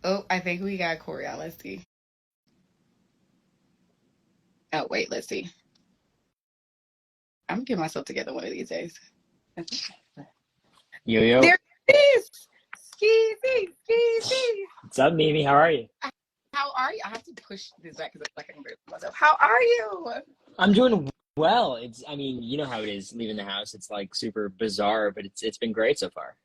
Oh, I think we got Cory on. Let's see. Oh, wait, let's see. I'm gonna get myself together one of these days. Yo, yo. There it is. Skeezy, Skeezy. What's up, Mimi? How are you? How are you? I have to push this back because I can barely myself. How are you? I'm doing well. I mean, you know how it is leaving the house. It's like super bizarre, but it's been great so far.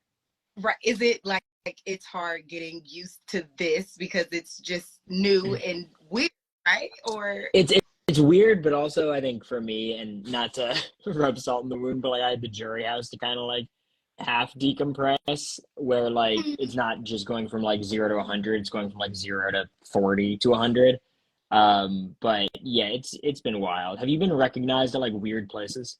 Right. Is it like it's hard getting used to this because it's just new and weird, right? Or It's weird, but also I think for me, and not to rub salt in the wound, but like I had the jury house to kind of like half decompress, where like it's not just going from like 0 to 100, it's going from like 0 to 40 to 100. But yeah, it's been wild. Have you been recognized at like weird places?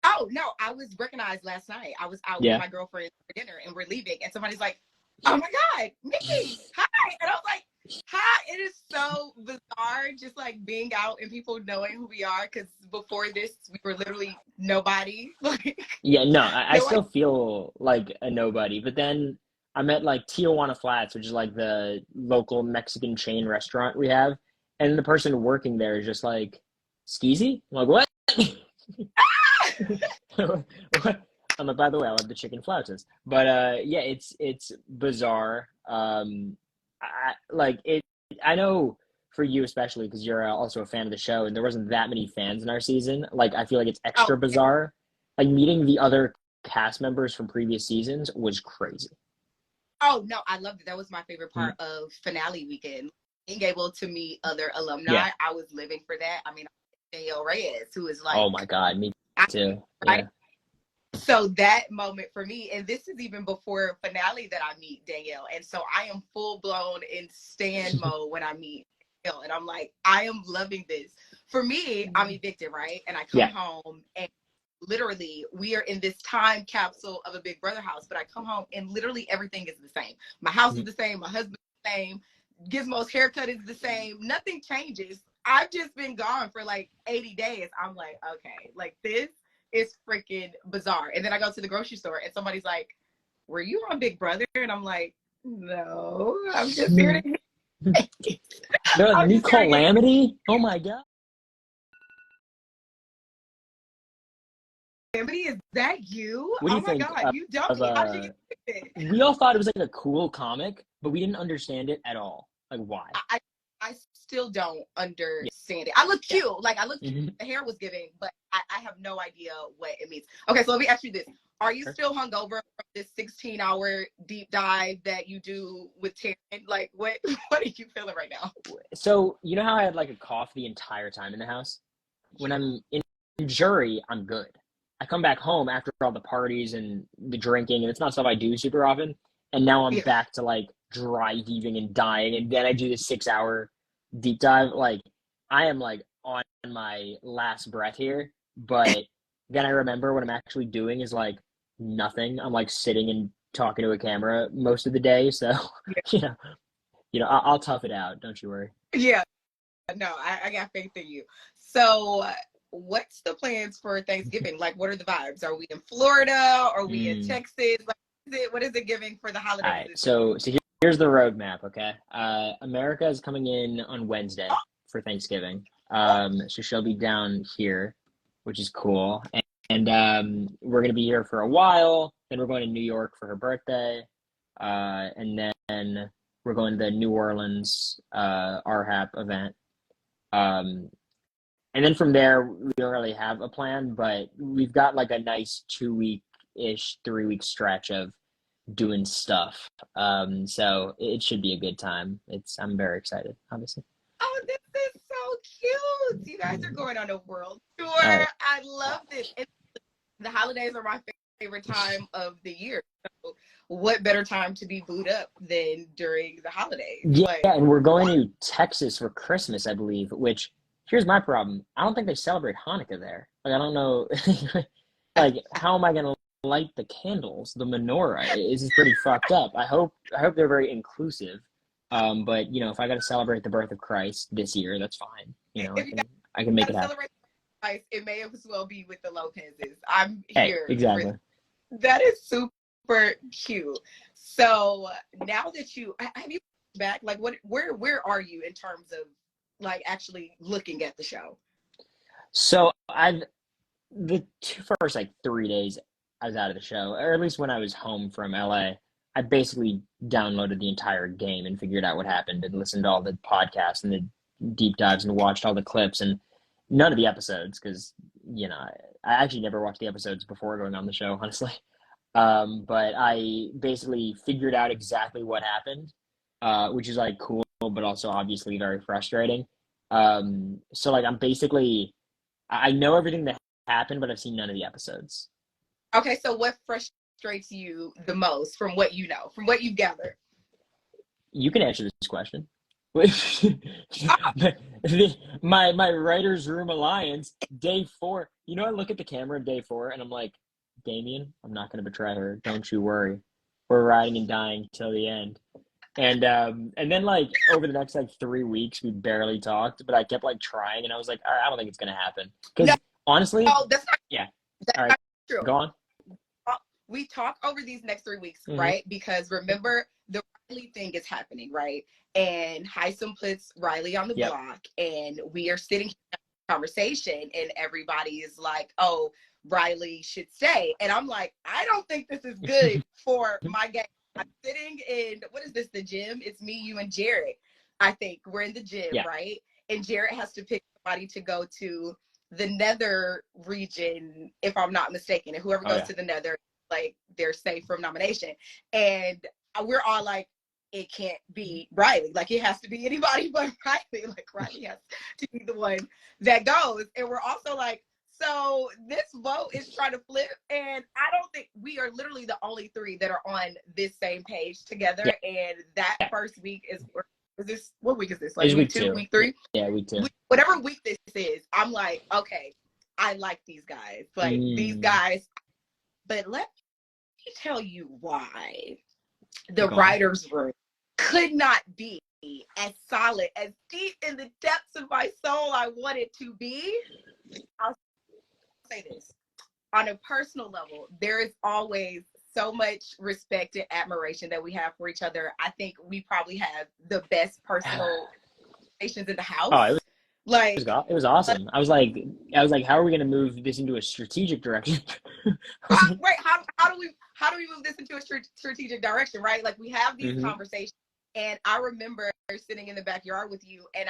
oh no, I was recognized last night. I was out with Yeah. my girlfriend for dinner and we're leaving, and somebody's like, "Oh my God, Nikki, hi!" And I was like, "Hi!" It is so bizarre, just like being out and people knowing who we are. Because before this, we were literally nobody. Like Yeah, no, I no one. still feel like a nobody. But then I'm at like Tijuana Flats, which is like the local Mexican chain restaurant we have, and the person working there is just like, "Skeezy?" I'm like, "What?" What? I'm like, "By the way, I love the chicken flautas." But yeah, it's bizarre. I like it. I know for you especially because you're also a fan of the show, and there wasn't that many fans in our season. Like, I feel like it's Oh, extra bizarre. Like meeting the other cast members from previous seasons was crazy. oh no, I loved it. That was my favorite Mhm. part of finale weekend. Being able to meet other Yeah. alumni, I was living for that. I mean, Danielle Reyes, who is Oh like, my God, me I, too. right? Yeah. So that moment for me, and this is even before finale that I meet Danielle. And so I am full blown in stand mode when I meet Danielle. And I'm like, I am loving this. For me, I'm evicted, right? And I come Yeah. home and literally we are in this time capsule of a Big Brother house, but I come home and literally everything is the same. My house is Mhm. the same, my husband's the same, Gizmo's haircut is the same, nothing changes. I've just been gone for like 80 days. I'm like, okay, like this is freaking bizarre. And then I go to the grocery store and somebody's like, "Were you on Big Brother?" And I'm like, "No, I'm just here to They're like, I'm "Me just here to get Calamity? Oh my God." Calamity. Is that you? What do Oh you my think God, you of dummy. How'd you get it? we all thought it was like a cool comic, but we didn't understand it at all. Like why? I, I still don't Yeah. understand it. I look Yeah. cute. Like I look cute. Hmm. The hair was giving, but I have no idea what it means. Okay, so let me ask you this. Are you Sure. still hungover from this 16-hour deep dive that you do with Taryn? Like what are you feeling right now? So you know how I had like a cough the entire time in the house? When I'm in jury, I'm good. I come back home after all the parties and the drinking, and it's not stuff I do super often. And now I'm Yeah. back to like dry heaving and dying, and then I do this 6 hour deep dive. Like I am like on my last breath here, but then I remember what I'm actually doing is like nothing. I'm like sitting and talking to a camera most of the day, so Yeah. you know, I'll tough it out. Don't you worry. Yeah. No, I got faith in you. So what's the plans for Thanksgiving? Like what are the vibes? Are we in Florida? Are we in Mm. Texas? Like what is it giving for the All holidays right, this year? so here's the roadmap. Okay, America is coming in on Wednesday for Thanksgiving. So she'll be down here, which is cool, and we're gonna be here for a while. Then we're going to New York for her birthday, and then we're going to the New Orleans RHAP event. Um, and then from there, we don't really have a plan, but we've got like a nice 2 week ish, 3 week stretch of doing stuff. So it should be a good time. I'm very excited, obviously. Oh, this is so cute. You guys are going on a world tour. All right. I love this. And the holidays are my favorite time of the year. So what better time to be booed up than during the holidays? Yeah, Like and we're going what? to Texas for Christmas, I believe, which here's my problem. I don't think they celebrate Hanukkah there. Like I don't know like how am I gonna light the candles, the menorah? This is pretty fucked up. I hope they're very inclusive. But if I gotta celebrate the birth of Christ this year, that's fine. I If you can I can make gotta it happen. celebrate life, it may as well be with the Lopez's. I'm Hey, here for exactly. that is super cute. So now that you have you back? Like, where are you in terms of like actually looking at the show? So the first like 3 days I was out of the show, or at least when I was home from LA, I basically downloaded the entire game and figured out what happened and listened to all the podcasts and the deep dives and watched all the clips and none of the episodes because I actually never watched the episodes before going on the show, honestly. But I basically figured out exactly what happened, which is like cool, but also obviously very frustrating. So like I know everything that happened, but I've seen none of the episodes. Okay, so what frustrates you the most from what you know, from what you've gathered? You can answer this question. My writers' room alliance, day 4. I look at the camera day 4 and I'm like, Damien, I'm not going to betray her. Don't you worry. We're riding and dying till the end. And then like over the next like 3 weeks, we barely talked, but I kept like trying, and I was like, all right, I don't think it's going to happen. No, Because honestly, that's not. yeah. That's All right, not true. go on. We talk over these next 3 weeks, Mhm. right? Because remember, the Riley thing is happening, right? And Heisem puts Riley on the Yep. block, and we are sitting here in a conversation, and everybody is like, "Oh, Riley should stay," and I'm like, "I don't think this is good for my game." I'm sitting in, what is this? The gym? It's me, you, and Jared. I think we're in the gym, Yeah. right? And Jared has to pick somebody to go to the nether region, if I'm not mistaken, and whoever goes to the nether, like, they're safe from nomination. And we're all like, it can't be Riley. Like, it has to be anybody but Riley. Like, Riley has to be the one that goes. And we're also like, so this vote is trying to flip. And I don't think we are literally the only 3 that are on this same page together. Yeah. And that first week is this, what week is this? Like It's week week 2, week 3? Yeah, week 2. Whatever week this is, I'm like, okay, I like these guys. Like, these guys. But let me tell you why the writer's room could not be as solid, as deep in the depths of my soul I want it to be. I'll say this. On a personal level, there is always so much respect and admiration that we have for each other. I think we probably have the best personal relations in the house. Oh, it was awesome. I was like, how are we going to move this into a strategic direction? Right? How do we move this into a strategic direction? Right? Like, we have these conversations, and I remember sitting in the backyard with you, and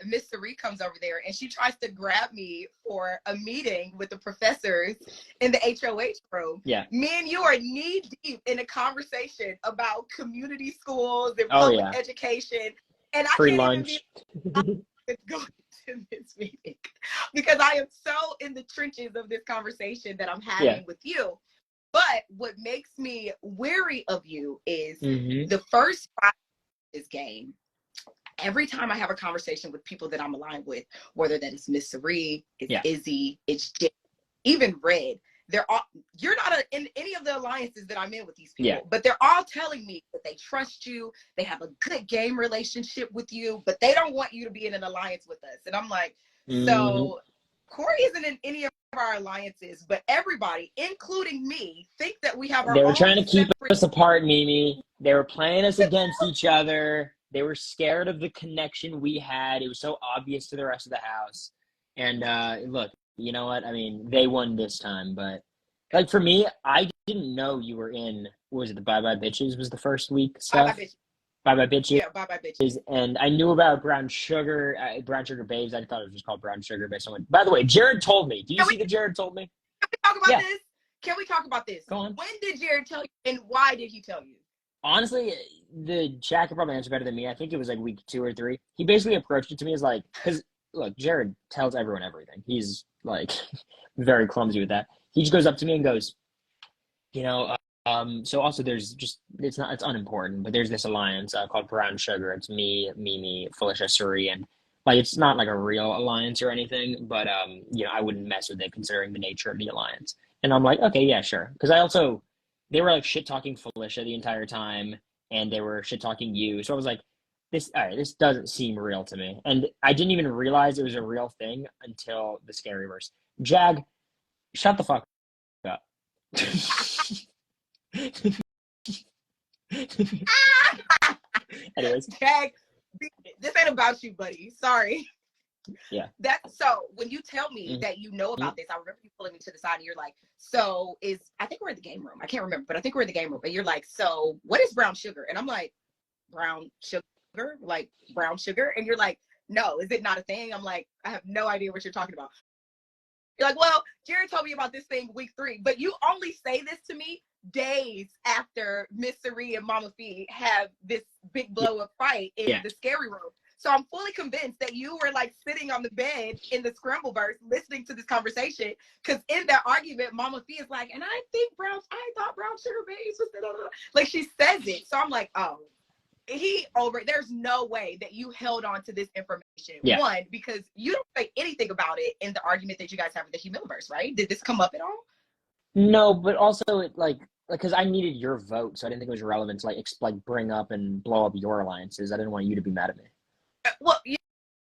Miss Sari comes over there, and she tries to grab me for a meeting with the professors in the HOH room. Yeah. Me and you are knee deep in a conversation about community schools and public education, and I Free can't lunch. even go to this meeting because I am so in the trenches of this conversation that I'm having with you. But what makes me wary of you is the first 5 of this game. Every time I have a conversation with people that I'm aligned with, whether that is Miss Sari, it's Izzy, it's Jay, even Red, you're not in any of the alliances that I'm in with these people, but they're all telling me that they trust you, they have a good game relationship with you, but they don't want you to be in an alliance with us. And I'm like, so Cory isn't in any of our alliances, but everybody, including me, think that we have our own. They were trying to keep us apart, Mimi. They were playing us against each other. They were scared of the connection we had. It was so obvious to the rest of the house. And look, you know what? I mean, they won this time, but like for me, I didn't know you were in, what was it, the Bye Bye Bitches was the first week stuff? Bye Bye Bitches. Yeah, Bye Bye Bitches. And I knew about Brown Sugar Babes. I thought it was just called Brown Sugar by someone. By the way, Jared told me. Do you see that Jared told me? Can we talk about this? Can we talk about this? Go on. When did Jared tell you, and why did he tell you? Honestly, the chat could probably answer better than me. I think it was like week 2 or 3. He basically approached it to me as like, because look, Jared tells everyone everything. He's like very clumsy with that. He just goes up to me and goes, so also there's just, it's unimportant, but there's this alliance called Brown Sugar. It's me, Mimi, Felicia, Suri, and like, it's not like a real alliance or anything, but I wouldn't mess with it considering the nature of the alliance. And I'm like, okay, yeah, sure. Because they were like shit talking Felicia the entire time, and they were shit talking you. So I was like, this doesn't seem real to me. And I didn't even realize it was a real thing until the Scaryverse. Jag, shut the fuck up. Anyways. Jag, this ain't about you, buddy. Sorry. Yeah. That's so when you tell me that you know about this, I remember you pulling me to the side and you're like, so I think we're in the game room. I can't remember, but I think we're in the game room. And you're like, so what is brown sugar? And I'm like, brown sugar? Like brown sugar? And you're like, no, is it not a thing? I'm like, I have no idea what you're talking about. You're like, well, Jared told me about this thing week 3, but you only say this to me days after Miss Cerie and Mama Fee have this big blow up fight in the scary room. So I'm fully convinced that you were like sitting on the bed in the Scrambleverse listening to this conversation. Because in that argument, Mama Fee is like, and I thought brown sugar babes was like she says it. So I'm like, oh, there's no way that you held on to this information. Yeah. One, because you don't say anything about it in the argument that you guys have in the Humiliverse, right? Did this come up at all? No, but also it because I needed your vote, so I didn't think it was relevant to like bring up and blow up your alliances. I didn't want you to be mad at me. Well, you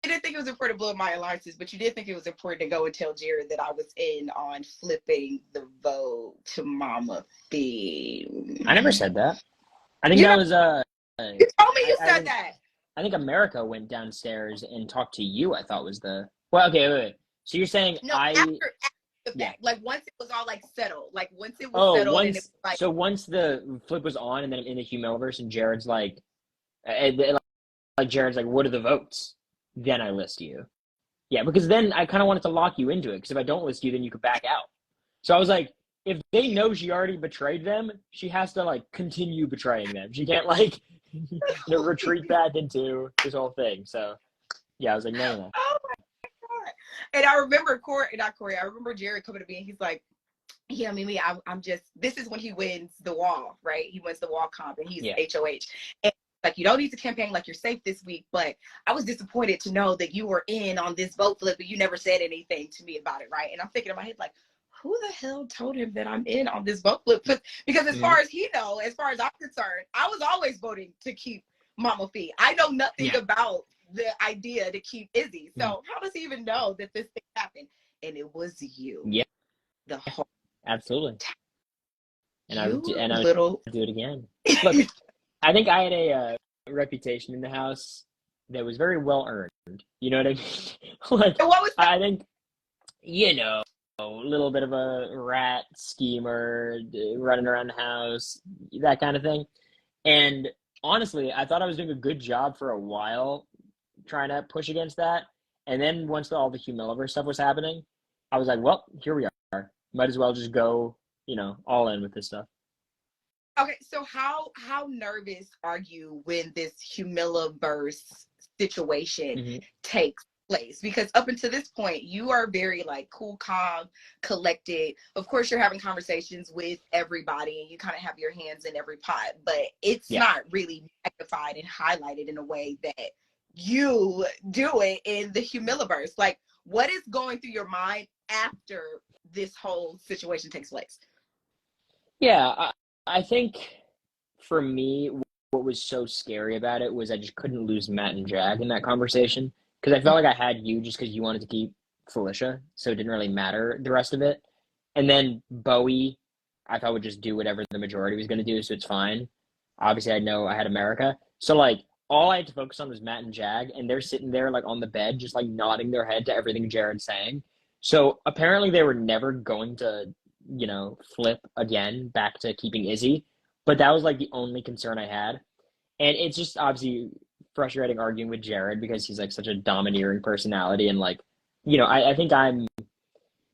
didn't think it was important to blow up my alliances, but you did think it was important to go and tell Jared that I was in on flipping the vote to Mama Fee. I never said that. I think that was you told me you said that. I think America went downstairs and talked to you. I thought was well. Okay, wait. So you're saying after the fact, like once it was all like settled, and it was like, so once the flip was on, and then in the Humiliverse, and Jared's like Jared's like, what are the votes? Then I list you. Yeah, because then I kind of wanted to lock you into it, because if I don't list you, then you could back out. So I was like, if they know she already betrayed them, she has to like continue betraying them. She can't like retreat back into this whole thing. So yeah, I was like, no. Oh my God. And I remember I remember Jared coming to me and he's like, yeah, Mimi, I'm just, this is when he wins the wall, right? He wins the wall comp and he's HOH. And like, you don't need to campaign like you're safe this week, but I was disappointed to know that you were in on this vote flip, but you never said anything to me about it, right? And I'm thinking in my head, like, who the hell told him that I'm in on this vote flip? Because as far as he knows, as far as I'm concerned, I was always voting to keep Mama Fee. I know nothing about the idea to keep Izzy. So how does he even know that this thing happened? And it was you. Yeah. The whole absolutely. And I would do it again. Look, I think I had a reputation in the house that was very well earned. You know what I mean? Like, what was that? I think, a little bit of a rat schemer, running around the house, that kind of thing. And honestly, I thought I was doing a good job for a while trying to push against that. And then once all the Humiliverse stuff was happening, I was like, well, here we are. Might as well just go, all in with this stuff. Okay, so how nervous are you when this Humiliverse situation takes place? Because up until this point, you are very like cool, calm, collected. Of course, you're having conversations with everybody and you kind of have your hands in every pot, but it's not really magnified and highlighted in a way that you do it in the Humiliverse. Like, what is going through your mind after this whole situation takes place? Yeah, I think for me, what was so scary about it was I just couldn't lose Matt and Jag in that conversation, because I felt like I had you just because you wanted to keep Felicia, so it didn't really matter the rest of it. And then Bowie, I thought would just do whatever the majority was going to do, so it's fine. Obviously, I know I had America. So, like, all I had to focus on was Matt and Jag, and they're sitting there, like, on the bed, just, like, nodding their head to everything Jared's saying. So, apparently they were never going to flip again back to keeping Izzy. But that was like the only concern I had. And it's just obviously frustrating arguing with Jared because he's like such a domineering personality. And like, I think I'm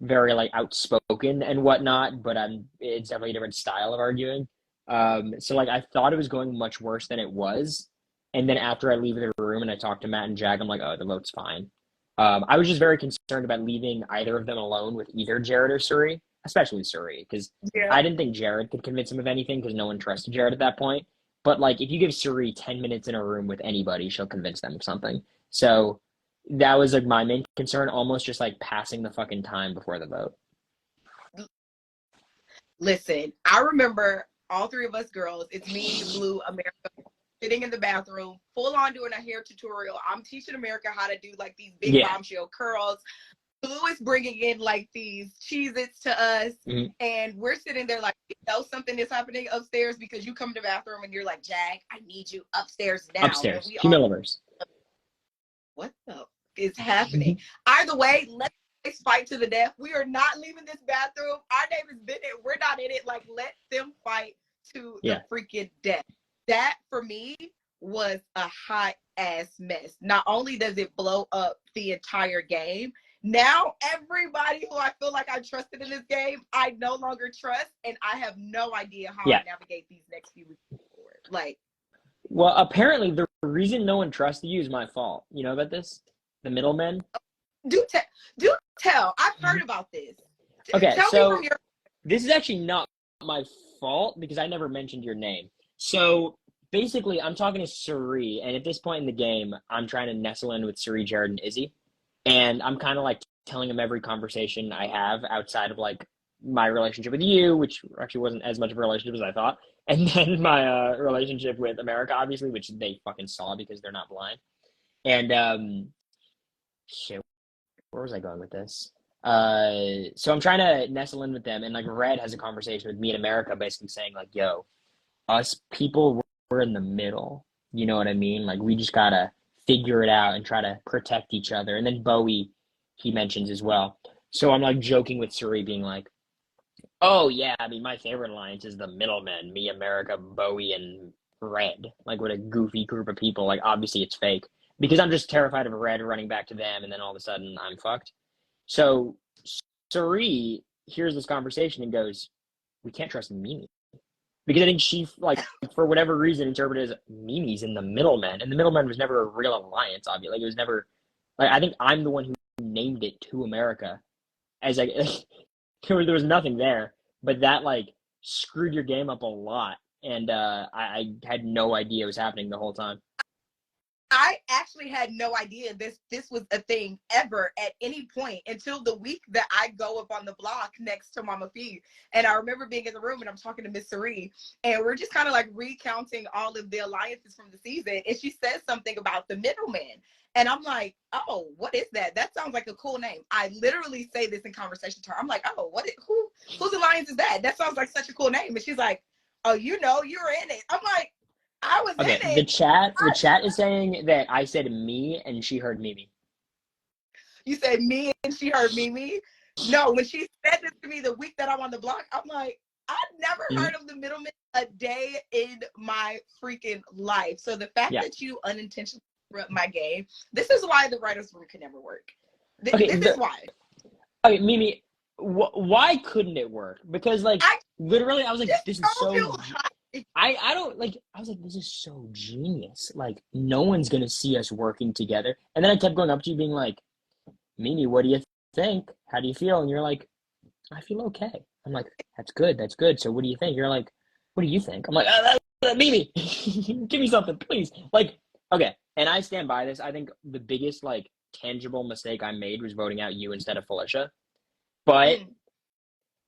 very like outspoken and whatnot, but it's definitely a different style of arguing. So like, I thought it was going much worse than it was. And then after I leave the room and I talk to Matt and Jag, I'm like, oh, the vote's fine. I was just very concerned about leaving either of them alone with either Jared or Cerie. Especially Cerie, because I didn't think Jared could convince him of anything because no one trusted Jared at that point. But, like, if you give Cerie 10 minutes in a room with anybody, she'll convince them of something. So that was, like, my main concern, almost just, like, passing the fucking time before the vote. Listen, I remember all three of us girls, it's me, Blue, America, sitting in the bathroom, full on doing a hair tutorial. I'm teaching America how to do, like, these big bombshell curls. Lou is bringing in like these Cheez-Its to us, Mhm. and we're sitting there like, you know, something is happening upstairs because you come to the bathroom and you're like, Jag, I need you upstairs now. And Upstairs. we all, Humiliverse. what the is happening? Either way, let's fight to the death. We are not leaving this bathroom. Our name is Bennett. We're not in it. Like, let them fight to the freaking death. That for me was a hot ass mess. Not only does it blow up the entire game, now everybody who I feel like I trusted in this game, I no longer trust, and I have no idea how I navigate these next few weeks forward. Like, well, apparently the reason no one trusted you is my fault. You know about this? The middlemen? Do tell. I've heard about this. Okay, tell so me from your... this is actually not my fault because I never mentioned your name. So basically, I'm talking to Suri, and at this point in the game, I'm trying to nestle in with Suri, Jared, and Izzy. And I'm kind of like telling him every conversation I have outside of like my relationship with you, which actually wasn't as much of a relationship as I thought. And then my relationship with America, obviously, which they fucking saw because they're not blind. And shit, where was I going with this? So I'm trying to nestle in with them, and like Red has a conversation with me in America, basically saying like, "Yo, us people, we're in the middle. You know what I mean? Like we just gotta figure it out and try to protect each other." And then Bowie, he mentions as well. So I'm like joking with Suri, being like, "Oh yeah, I mean my favorite alliance is the middlemen, me, America, Bowie, and Red. Like what a goofy group of people. Like obviously it's fake because I'm just terrified of Red running back to them, and then all of a sudden I'm fucked." So Suri hears this conversation and goes, "We can't trust Mimi." Because I think she, like, for whatever reason, interpreted as Mimi's in the middleman. And the middleman was never a real alliance, obviously. Like, it was never, like, I think I'm the one who named it to America. As, like, there was nothing there. But that, like, screwed your game up a lot. And I had no idea it was happening the whole time. I actually had no idea this was a thing ever at any point until the week that I go up on the block next to Mama Fee. And I remember being in the room and I'm talking to Miss Sari, and we're just kind of like recounting all of the alliances from the season. And she says something about the middleman. And I'm like, oh, what is that? That sounds like a cool name. I literally say this in conversation to her. I'm like, oh, whose alliance is that? That sounds like such a cool name. And she's like, oh, you know, you're in it. I'm like, I was in it. The chat is saying that I said me and she heard Mimi. You said me and she heard Mimi? No, when she said this to me the week that I'm on the block, I'm like, I've never heard of the middleman a day in my freaking life. So the fact that you unintentionally screw up my game, this is why the writer's room can never work. This is why. Okay, Mimi, why couldn't it work? Because like literally I was like, this is so I don't like I was like, this is so genius. Like no one's gonna see us working together. And then I kept going up to you being like, Mimi, what do you think? How do you feel? And you're like, I feel okay. I'm like, that's good. So what do you think? You're like, what do you think? I'm like, Mimi, give me something, please. Like, okay. And I stand by this. I think the biggest like tangible mistake I made was voting out you instead of Felicia. But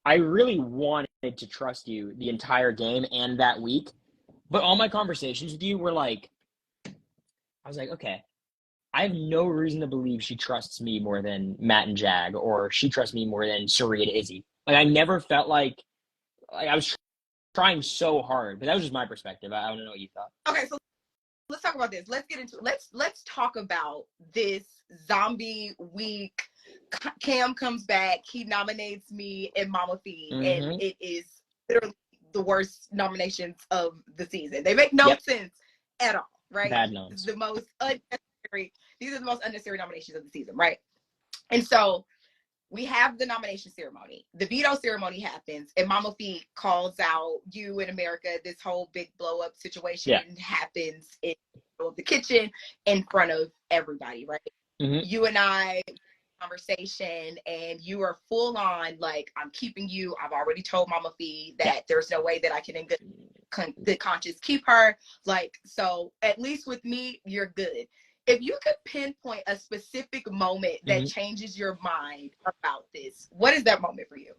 I really wanted to trust you the entire game and that week. But all my conversations with you were like, I was like, okay, I have no reason to believe she trusts me more than Matt and Jag, or she trusts me more than Suri and Izzy. Like, I never felt like I was trying so hard, but that was just my perspective. I don't know what you thought. Okay, so let's talk about this. Let's get into it. Let's talk about this zombie week. Cam comes back. He nominates me and Mama Fee, and it is literally the worst nominations of the season. They make no sense at all, right? Bad noms. It's the most unnecessary. These are the most unnecessary nominations of the season, right? And so we have the nomination ceremony. The veto ceremony happens, and Mama Fee calls out you in America. This whole big blow up situation happens in the kitchen in front of everybody, right? You and I conversation, and you are full on like, I'm keeping you. I've already told Mama Fee that there's no way that I can in good conscience keep her. Like, so at least with me, you're good. If you could pinpoint a specific moment that changes your mind about this, what is that moment for you?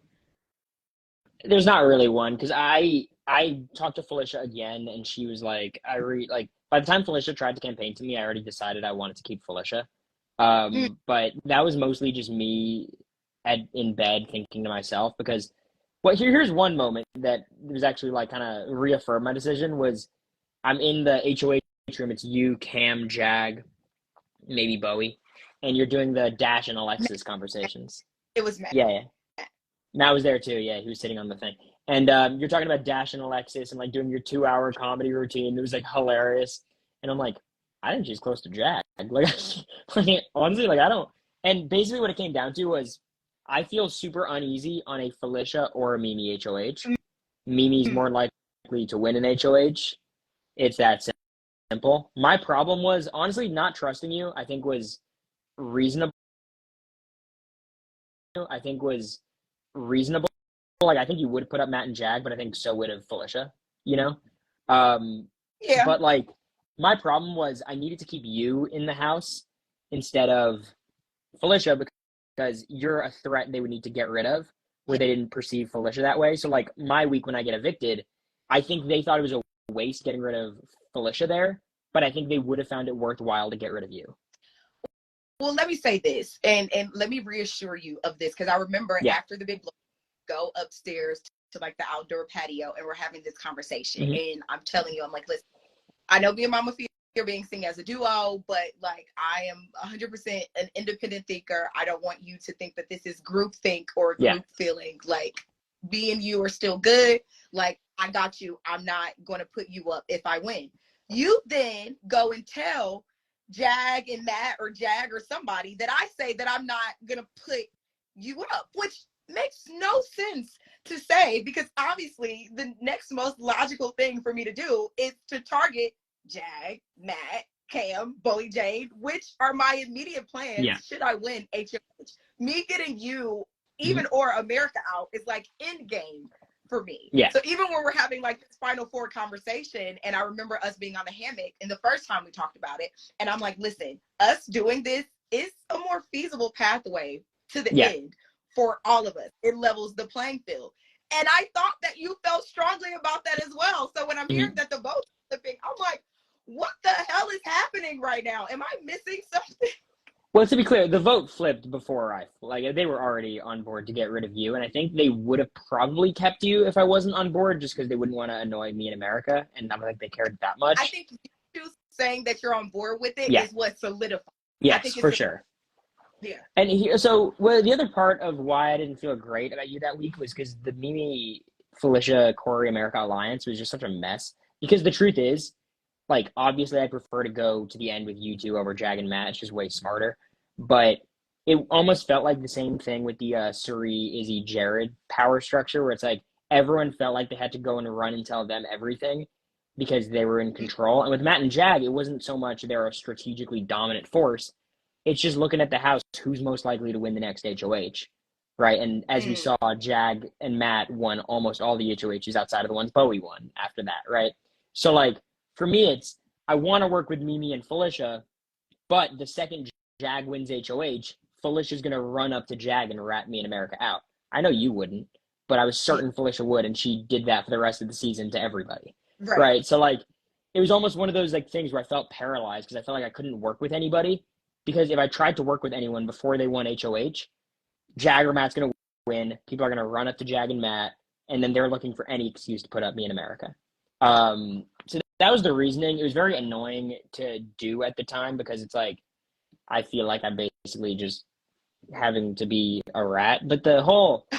There's not really one, because I talked to Felicia again, and she was like, by the time Felicia tried to campaign to me, I already decided I wanted to keep Felicia. Mm. But that was mostly just me in bed thinking to myself because well here's one moment that was actually like kind of reaffirmed my decision was I'm in the HOH room. It's you, Cam, Jag, maybe Bowie, and you're doing the Dash and Alexis conversations. It was Matt. Yeah, yeah. Matt was there too. Yeah, he was sitting on the thing. And you're talking about Dash and Alexis and like doing your 2 hour comedy routine. It was like hilarious. And I'm like, I think she's close to Jack. Like honestly, like I don't. And basically, what it came down to was I feel super uneasy on a Felicia or a Mimi HOH. Mimi's Mm. more likely to win an HOH. It's that simple. My problem was honestly not trusting you. I think was reasonable. I think was reasonable. Like I think you would put up Matt and Jag, but I think so would have Felicia. You know, um, Yeah. but like my problem was I needed to keep you in the house instead of Felicia because you're a threat they would need to get rid of where they didn't perceive Felicia that way. So like my week when I get evicted, I think they thought it was a waste getting rid of Felicia there, but I think they would have found it worthwhile to get rid of you. Well, let me say this, and let me reassure you of this, because I remember Yeah. after the big blow, go upstairs to like the outdoor patio, and we're having this conversation, Mhm. and I'm telling you, I'm like, listen, I know me and Mama Fia are being seen as a duo, but like I am 100% an independent thinker. I don't want you to think that this is group think or Yeah. group feeling. Like me and you are still good. Like I got you. I'm not going to put you up if I win. You then go and tell Jag and Matt or Jag or somebody that I say that I'm not going to put you up, which makes no sense to say, because obviously the next most logical thing for me to do is to target Jag, Matt, Cam, Bowie Jade, which are my immediate plans Yeah. should I win HOH. Me getting you, even Mm-hmm. or America out, is like end game for me. Yeah. So even when we're having like this Final Four conversation, and I remember us being on the hammock and the first time we talked about it, and I'm like, listen, us doing this is a more feasible pathway to the end for all of us. It levels the playing field. And I thought that you felt strongly about that as well. So when I'm hearing that the vote's flipping, I'm like, what the hell is happening right now? Am I missing something? Well, to be clear, the vote flipped before they were already on board to get rid of you, and I think they would have probably kept you if I wasn't on board, just because they wouldn't want to annoy me in America, and I don't think they cared that much. I think you saying that you're on board with it is what solidifies. Yes, I think for sure. Yeah. And the other part of why I didn't feel great about you that week was because the Mimi, Felicia, Cory, America alliance was just such a mess. Because the truth is, like, obviously I prefer to go to the end with you two over Jag and Matt. It's just way smarter. But it almost felt like the same thing with the Suri, Izzy, Jared power structure, where it's like everyone felt like they had to go and run and tell them everything because they were in control. And with Matt and Jag, it wasn't so much they're a strategically dominant force. It's just looking at the house, who's most likely to win the next HOH, right? And as we saw, Jag and Matt won almost all the HOHs outside of the ones Bowie won after that, right? So, like, for me, it's I want to work with Mimi and Felicia, but the second Jag wins HOH, Felicia's going to run up to Jag and rat me and America out. I know you wouldn't, but I was certain Felicia would, and she did that for the rest of the season to everybody, right? So, like, it was almost one of those like things where I felt paralyzed because I felt like I couldn't work with anybody. Because if I tried to work with anyone before they won HOH, Jag or Matt's going to win. People are going to run up to Jag and Matt, and then they're looking for any excuse to put up me in America. So that was the reasoning. It was very annoying to do at the time because it's like I feel like I'm basically just having to be a rat. But the whole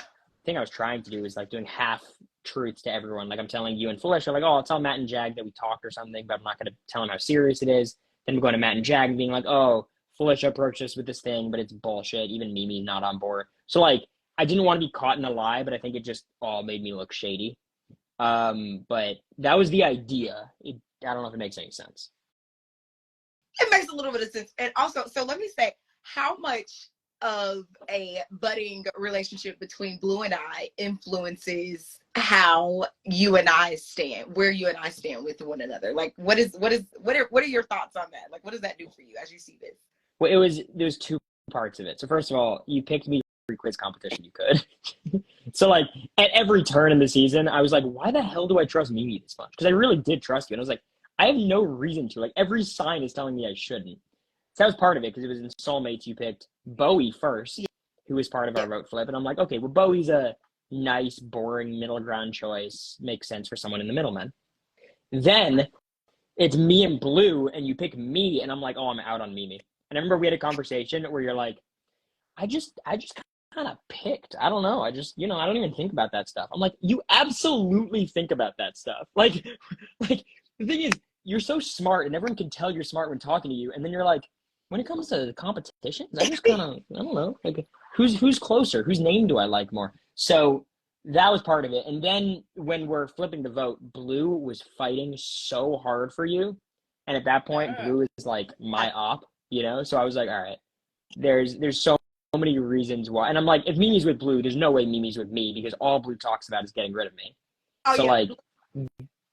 thing I was trying to do was like doing half truths to everyone. Like I'm telling you and Felicia, like, oh, I'll tell Matt and Jag that we talked or something, but I'm not going to tell them how serious it is. Then I'm going to Matt and Jag and being like, oh, Felicia approached us with this thing, but it's bullshit. Even Mimi's not on board. So, like, I didn't want to be caught in a lie, but I think it just all made me look shady. But that was the idea. I don't know if it makes any sense. It makes a little bit of sense. And also, so let me say, how much of a budding relationship between Blue and I influences how you and I stand, where you and I stand with one another? Like, what are your thoughts on that? Like, what does that do for you as you see this? Well, there's two parts of it. So first of all, you picked me for every quiz competition you could. So like at every turn in the season, I was like, why the hell do I trust Mimi this much? Because I really did trust you. And I was like, I have no reason to. Like every sign is telling me I shouldn't. So that was part of it because it was in Soulmates. You picked Bowie first, Yeah. who was part of our vote flip. And I'm like, okay, well, Bowie's a nice, boring middle ground choice. Makes sense for someone in the middle, man. Then it's me and Blue, and you pick me, and I'm like, oh, I'm out on Mimi. And I remember we had a conversation where you're like, I just kind of picked. I don't know. I just, I don't even think about that stuff. I'm like, you absolutely think about that stuff. Like the thing is, you're so smart, and everyone can tell you're smart when talking to you. And then you're like, when it comes to competitions, I just kind of, I don't know, like who's closer? Whose name do I like more? So that was part of it. And then when we're flipping the vote, Blue was fighting so hard for you. And at that point, Blue is like my op, So I was like, all right, there's so many reasons why. And I'm like, if Mimi's with Blue, there's no way Mimi's with me because all Blue talks about is getting rid of me. Oh, so yeah. like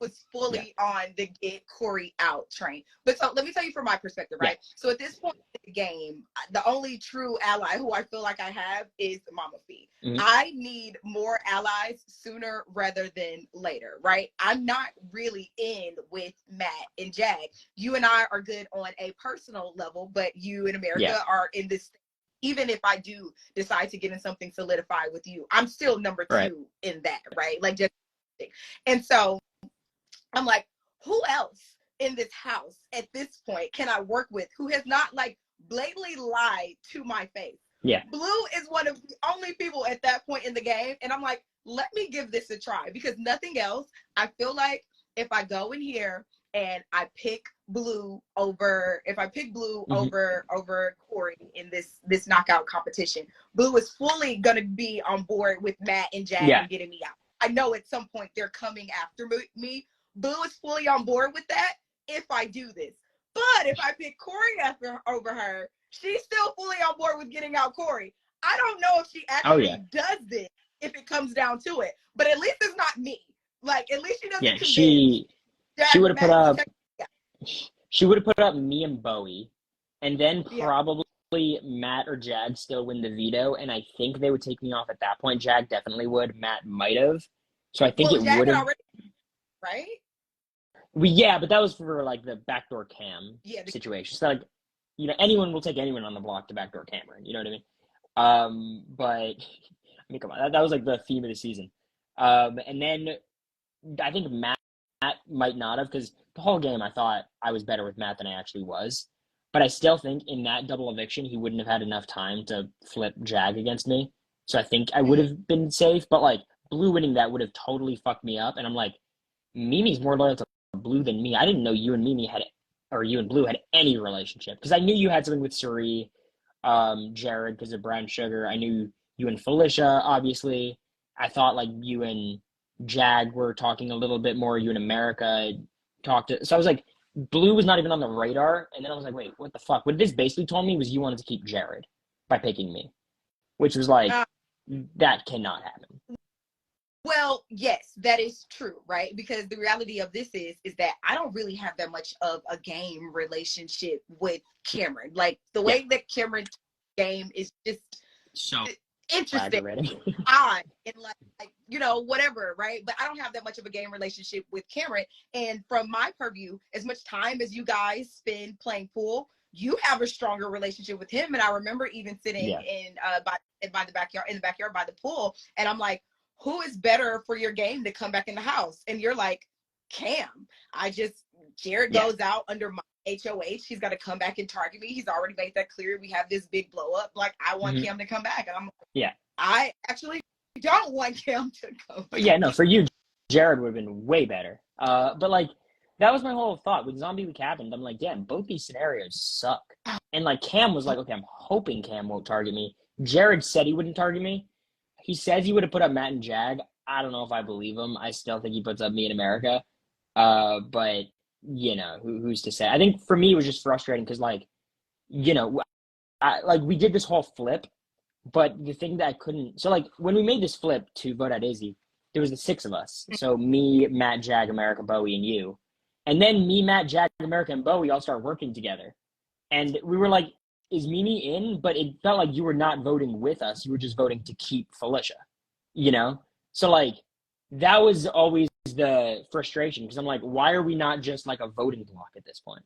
was fully on the get Cory out train. But so let me tell you from my perspective, right? Yeah. So at this point in the game, the only true ally who I feel like I have is Mama Fee. Mm-hmm. I need more allies sooner rather than later, right? I'm not really in with Matt and Jag. You and I are good on a personal level, but you in America are in this. Even if I do decide to get in something solidified with you, I'm still number two in that, right? Like just, and so I'm like, who else in this house at this point can I work with who has not like blatantly lied to my face? Yeah. Blue is one of the only people at that point in the game. And I'm like, let me give this a try because nothing else. I feel like if I go in here and I pick Blue over, over Cory in this knockout competition, Blue is fully going to be on board with Matt and Jag and getting me out. I know at some point they're coming after me. Blue is fully on board with that if I do this. But if I pick Cory over her, she's still fully on board with getting out Cory. I don't know if she actually does this if it comes down to it. But at least it's not me. Like, at least she doesn't convince. She would have put up she would have put up me and Bowie, and then probably Matt or Jag still win the veto, and I think they would take me off at that point. Jag definitely would. Matt might have. So I think it would have. Right? But that was for like the backdoor cam situation. So like, anyone will take anyone on the block to backdoor camera. You know what I mean? But I mean, come on, that was like the theme of the season. And then I think Matt might not have, because the whole game I thought I was better with Matt than I actually was. But I still think in that double eviction he wouldn't have had enough time to flip Jag against me. So I think I would have been safe. But like Blue winning that would have totally fucked me up. And I'm like, Mimi's more loyal to Blue than me. I didn't know you and Mimi you and Blue had any relationship. Because I knew you had something with Suri, Jared because of Brown Sugar. I knew you and Felicia, obviously. I thought like you and Jag were talking a little bit more. You and America talked to. So I was like, Blue was not even on the radar. And then I was like, wait, what the fuck? What this basically told me was you wanted to keep Jared by picking me. Which was like, that cannot happen. Well, yes, that is true, right? Because the reality of this is that I don't really have that much of a game relationship with Cameron. Like the way that Cameron's game is just so interesting, odd, and like whatever, right? But I don't have that much of a game relationship with Cameron. And from my purview, as much time as you guys spend playing pool, you have a stronger relationship with him. And I remember even sitting in by the backyard by the pool, and I'm like, who is better for your game to come back in the house? And you're like, Cam. Jared goes out under my HOH. He's got to come back and target me. He's already made that clear. We have this big blow up. Like, I want Cam to come back. And I'm like, I actually don't want Cam to come back. Yeah, no, for you, Jared would have been way better. But like, that was my whole thought. When Zombie Week happened, I'm like, damn, both these scenarios suck. And like, Cam was like, okay, I'm hoping Cam won't target me. Jared said he wouldn't target me. He says he would have put up Matt and Jag. I don't know if I believe him. I still think he puts up me in America. But, who's to say? I think for me it was just frustrating because, like, we did this whole flip, but the thing that I couldn't – so, like, when we made this flip to vote out Izzy, there was the 6 of us. So me, Matt, Jag, America, Bowie, and you. And then me, Matt, Jag, America, and Bowie all start working together. And we were like, is Mimi in? But it felt like you were not voting with us. You were just voting to keep Felicia, So, like, that was always the frustration because I'm like, why are we not just, like, a voting block at this point?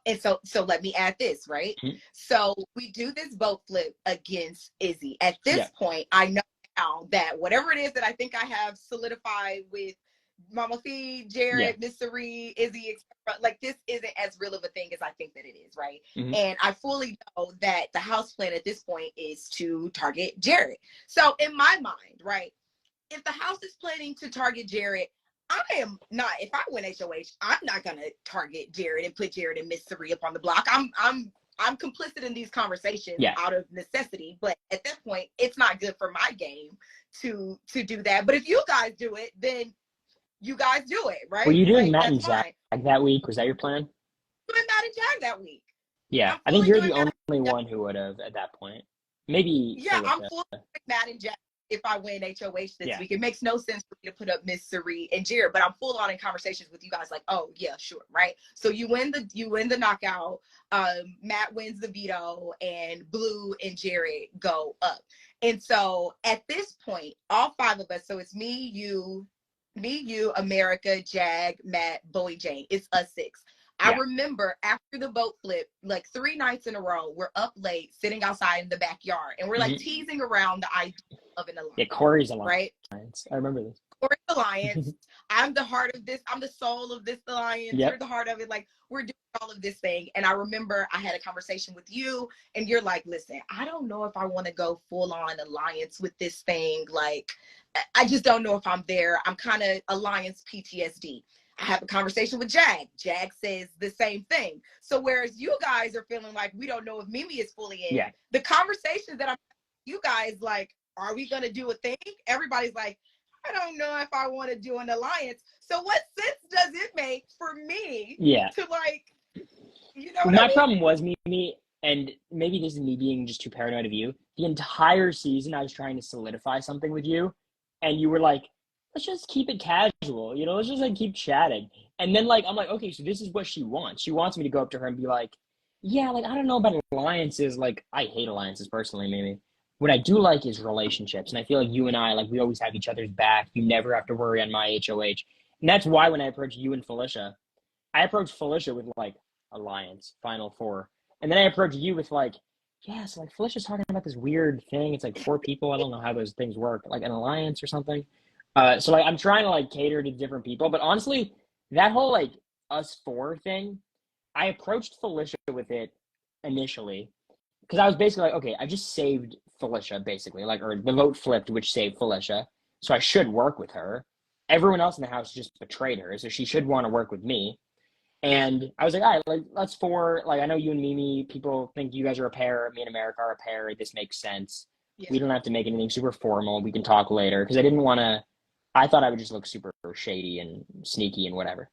And so let me add this, right? Mhm. So we do this boat flip against Izzy. At this Yeah. point, I know now that whatever it is that I think I have solidified with Mama Fee, Yeah. Jared, Miss Cerie, Izzy, etc., like this isn't as real of a thing as I think that it is, right? Mhm. And I fully know that the house plan at this point is to target Jared. So in my mind, right, if the house is planning to target Jared, I am not. If I win HOH, I'm not gonna target Jared and put Jared and Miss Cerie up on the block. I'm complicit in these conversations Yeah. out of necessity. But at that point, it's not good for my game to do that. But if you guys do it, then you guys do it, Were right? you doing Like Matt that's and Zach fine. that week? Was that your plan? I'm doing Matt and Jag that week. Yeah. I'm I think fully you're doing the Matt. only one who would have at that point. Maybe Yeah, I'm Felicia. fully doing Matt and Jag if I win HOH this Yeah. week. It makes no sense for me to put up Miss Cerie and Jared, but I'm full on in conversations with you guys like, oh yeah, sure, right? So you win the knockout, Matt wins the veto, and Blue and Jared go up. And so at this point, all five of us, so it's me, you, America, Jag, Matt, Bowie, Jane. It's us six. I Yeah. remember after the boat flip, like 3 nights in a row, we're up late, sitting outside in the backyard, and we're like Mhm. teasing around the idea of an alliance. Yeah. Cory's alliance. Right? I remember this. Cory's alliance. I'm the heart of this. I'm the soul of this alliance. Yep. You're the heart of it. Like we're doing all of this thing. And I remember I had a conversation with you, and you're like, listen, I don't know if I want to go full on alliance with this thing. Like, I just don't know if I'm there. I'm kind of alliance PTSD. I have a conversation with Jag. Jag says the same thing. So whereas you guys are feeling like we don't know if Mimi is fully in, Yeah. the conversations that I'm you guys like, are we gonna do a thing? Everybody's like, I don't know if I want to do an alliance. So what sense does it make for me Yeah. to like, you know Well, what my I mean? problem was Mimi, and maybe this is me being just too paranoid of you. The entire season, I was trying to solidify something with you, and you were like, "Let's just keep it casual, you know. Let's just like keep chatting." And then like I'm like, "Okay, so this is what she wants. She wants me to go up to her and be like, yeah, like I don't know about alliances. Like I hate alliances personally, Mimi. What I do like is relationships, and I feel like you and I, like we always have each other's back. You never have to worry on my HOH, and that's why when I approached you and Felicia, I approached Felicia with like alliance, Final Four, and then I approached you with like, yeah, so like Felicia's talking about this weird thing. It's like 4 people. I don't know how those things work, like an alliance or something. So like I'm trying to like cater to different people, but honestly, that whole like us four thing, I approached Felicia with it initially because I was basically like, okay, I just saved Felicia basically, like, or the vote flipped, which saved Felicia, so I should work with her. Everyone else in the house just betrayed her, so she should want to work with me. And I was like, all right, like, let's four. Like, I know you and Mimi, people think you guys are a pair. Me and America are a pair. This makes sense. Yeah. We don't have to make anything super formal. We can talk later. Because I didn't want to, I thought I would just look super shady and sneaky and whatever.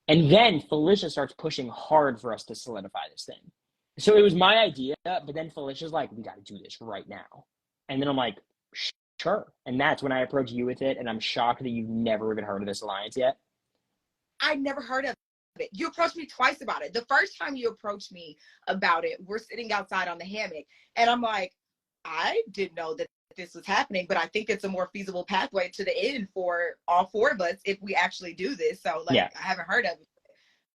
And then Felicia starts pushing hard for us to solidify this thing. So it was my idea, but then Felicia's like, we got to do this right now. And then I'm like, sure. And that's when I approached you with it. And I'm shocked that you've never even heard of this alliance yet. I never heard of it. You approached me twice about it. The first time you approached me about it, we're sitting outside on the hammock, and I'm like, I didn't know that this was happening, but I think it's a more feasible pathway to the end for all four of us if we actually do this. So like, Yeah. I haven't heard of it.